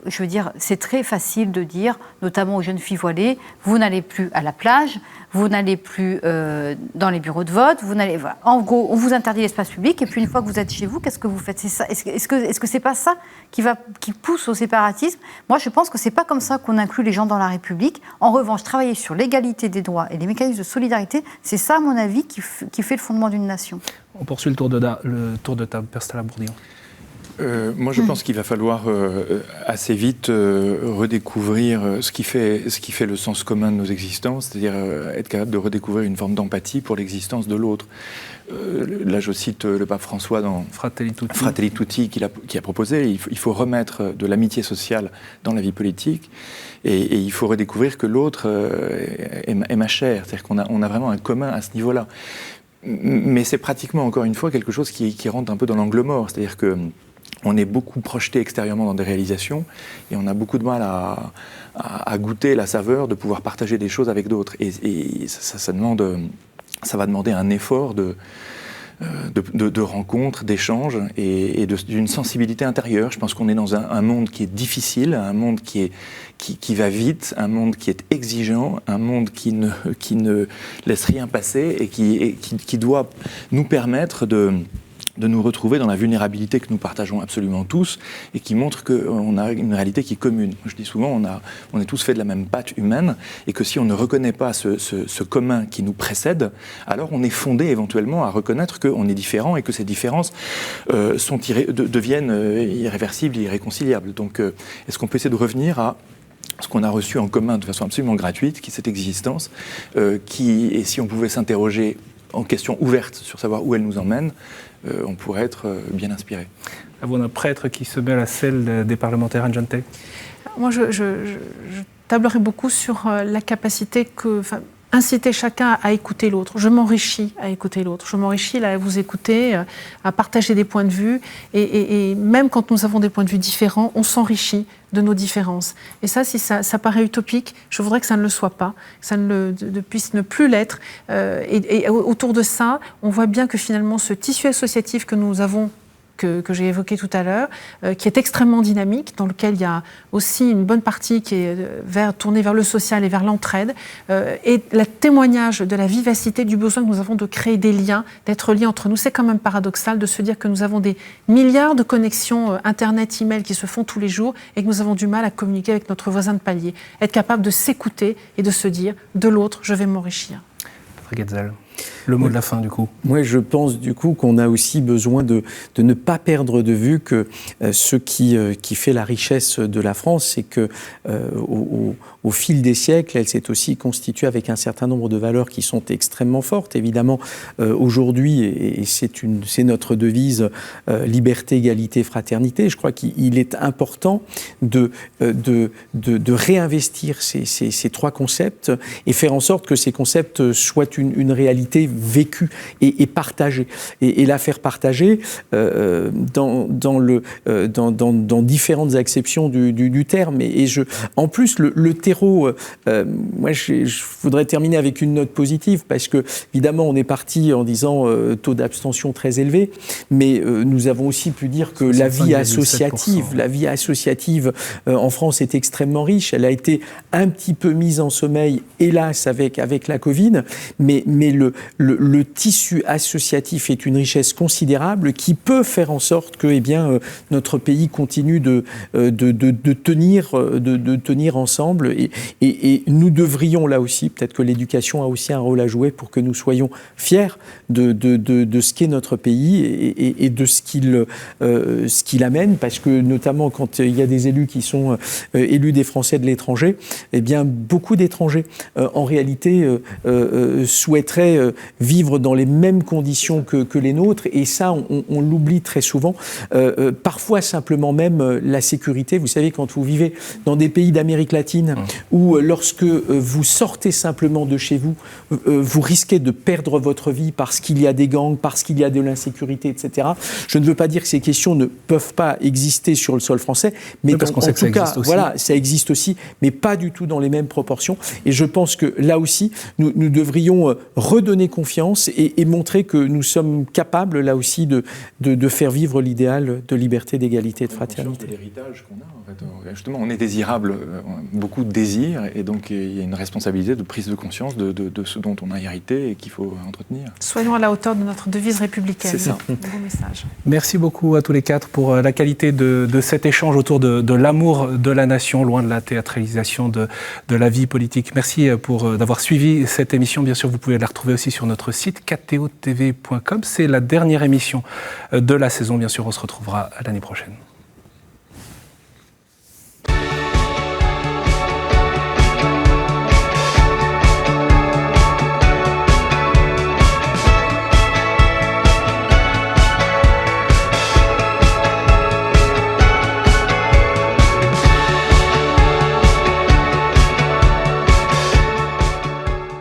je veux dire, c'est très facile de dire, notamment aux jeunes filles voilées, vous n'allez plus à la plage, vous n'allez plus dans les bureaux de vote, voilà. En gros, on vous interdit l'espace public, et puis une fois que vous êtes chez vous, qu'est-ce que vous faites? C'est ça. Est-ce que c'est pas ça qui pousse au séparatisme? Moi, je pense que c'est pas comme ça qu'on inclut les gens dans la République. En revanche, travailler sur l'égalité des droits et les mécanismes de solidarité, c'est ça, à mon avis, qui fait le fondement d'une nation. On poursuit le tour de table. Père Stella Bourdillon. Moi, je pense qu'il va falloir assez vite redécouvrir ce qui fait le sens commun de nos existences, c'est-à-dire être capable de redécouvrir une forme d'empathie pour l'existence de l'autre. Là, je cite le pape François dans Fratelli Tutti qui a proposé, il faut remettre de l'amitié sociale dans la vie politique et il faut redécouvrir que l'autre est ma chair, c'est-à-dire qu'on a vraiment un commun à ce niveau-là. Mais c'est pratiquement, encore une fois, quelque chose qui rentre un peu dans l'angle mort, c'est-à-dire que on est beaucoup projeté extérieurement dans des réalisations et on a beaucoup de mal à goûter la saveur de pouvoir partager des choses avec d'autres. Et ça va demander un effort de rencontres, d'échanges et d'une sensibilité intérieure. Je pense qu'on est dans un monde qui est difficile, un monde qui va vite, un monde qui est exigeant, un monde qui ne laisse rien passer et qui doit nous permettre de nous retrouver dans la vulnérabilité que nous partageons absolument tous et qui montre qu'on a une réalité qui est commune. Je dis souvent, on est tous faits de la même pâte humaine et que si on ne reconnaît pas ce commun qui nous précède, alors on est fondé éventuellement à reconnaître qu'on est différent et que ces différences deviennent irréversibles et irréconciliables. Donc, est-ce qu'on peut essayer de revenir à ce qu'on a reçu en commun de façon absolument gratuite, qui est cette existence, et si on pouvait s'interroger en question ouverte sur savoir où elle nous emmène, on pourrait être bien inspiré. À vous, un prêtre qui se met à la selle des parlementaires, Anne Jante. Moi, je tablerai beaucoup sur la capacité inciter chacun à écouter l'autre. Je m'enrichis à écouter l'autre. Je m'enrichis à vous écouter, à partager des points de vue. Et même quand nous avons des points de vue différents, on s'enrichit de nos différences. Et ça, si ça paraît utopique, je voudrais que ça ne le soit pas, que ça puisse ne plus l'être. Et autour de ça, on voit bien que finalement, ce tissu associatif que nous avons, que j'ai évoqué tout à l'heure, qui est extrêmement dynamique, dans lequel il y a aussi une bonne partie qui est tournée vers le social et vers l'entraide, et le témoignage de la vivacité, du besoin que nous avons de créer des liens, d'être liés entre nous. C'est quand même paradoxal de se dire que nous avons des milliards de connexions Internet, e-mail qui se font tous les jours et que nous avons du mal à communiquer avec notre voisin de palier. Être capable de s'écouter et de se dire, de l'autre, je vais m'enrichir. Hetzel. Le mot de la fin, du coup. Moi, je pense, du coup, qu'on a aussi besoin de ne pas perdre de vue que ce qui fait la richesse de la France, c'est que au fil des siècles, elle s'est aussi constituée avec un certain nombre de valeurs qui sont extrêmement fortes. Évidemment, aujourd'hui, et c'est notre devise, liberté, égalité, fraternité, je crois qu'il est important de réinvestir ces trois concepts et faire en sorte que ces concepts soient une réalité vécue et partagée. Et la faire partager dans différentes acceptions du terme. En plus, le terreau, moi, je voudrais terminer avec une note positive, parce que, évidemment, on est parti en disant taux d'abstention très élevé, mais nous avons aussi pu dire que la vie associative en France est extrêmement riche. Elle a été un petit peu mise en sommeil, hélas, avec la Covid, mais le tissu associatif est une richesse considérable qui peut faire en sorte que notre pays continue de tenir ensemble et nous devrions là aussi, peut-être que l'éducation a aussi un rôle à jouer pour que nous soyons fiers de ce qu'est notre pays et de ce qu'il amène, parce que notamment quand il y a des élus qui sont élus des Français de l'étranger, beaucoup d'étrangers en réalité souhaiteraient vivre dans les mêmes conditions que les nôtres, et ça, on l'oublie très souvent. Parfois, simplement même la sécurité. Vous savez, quand vous vivez dans des pays d'Amérique latine, où lorsque vous sortez simplement de chez vous, vous risquez de perdre votre vie parce qu'il y a des gangs, parce qu'il y a de l'insécurité, etc. Je ne veux pas dire que ces questions ne peuvent pas exister sur le sol français, mais parce qu'on sait que ça existe aussi. Voilà, ça existe aussi, mais pas du tout dans les mêmes proportions. Et je pense que là aussi, nous devrions redonner confiance et montrer que nous sommes capables, là aussi, de faire vivre l'idéal de liberté, d'égalité, de fraternité. De l'héritage qu'on a, en fait. Justement, on est désirable, beaucoup de désirs, et donc il y a une responsabilité de prise de conscience de ce dont on a hérité et qu'il faut entretenir. Soyons à la hauteur de notre devise républicaine. C'est ça. Beau message. Merci beaucoup à tous les quatre pour la qualité de cet échange autour de l'amour de la nation, loin de la théâtralisation de la vie politique. Merci d'avoir suivi cette émission. Bien sûr, vous pouvez la retrouver aussi sur notre site 4TOTV.com. C'est la dernière émission de la saison. Bien sûr, on se retrouvera l'année prochaine.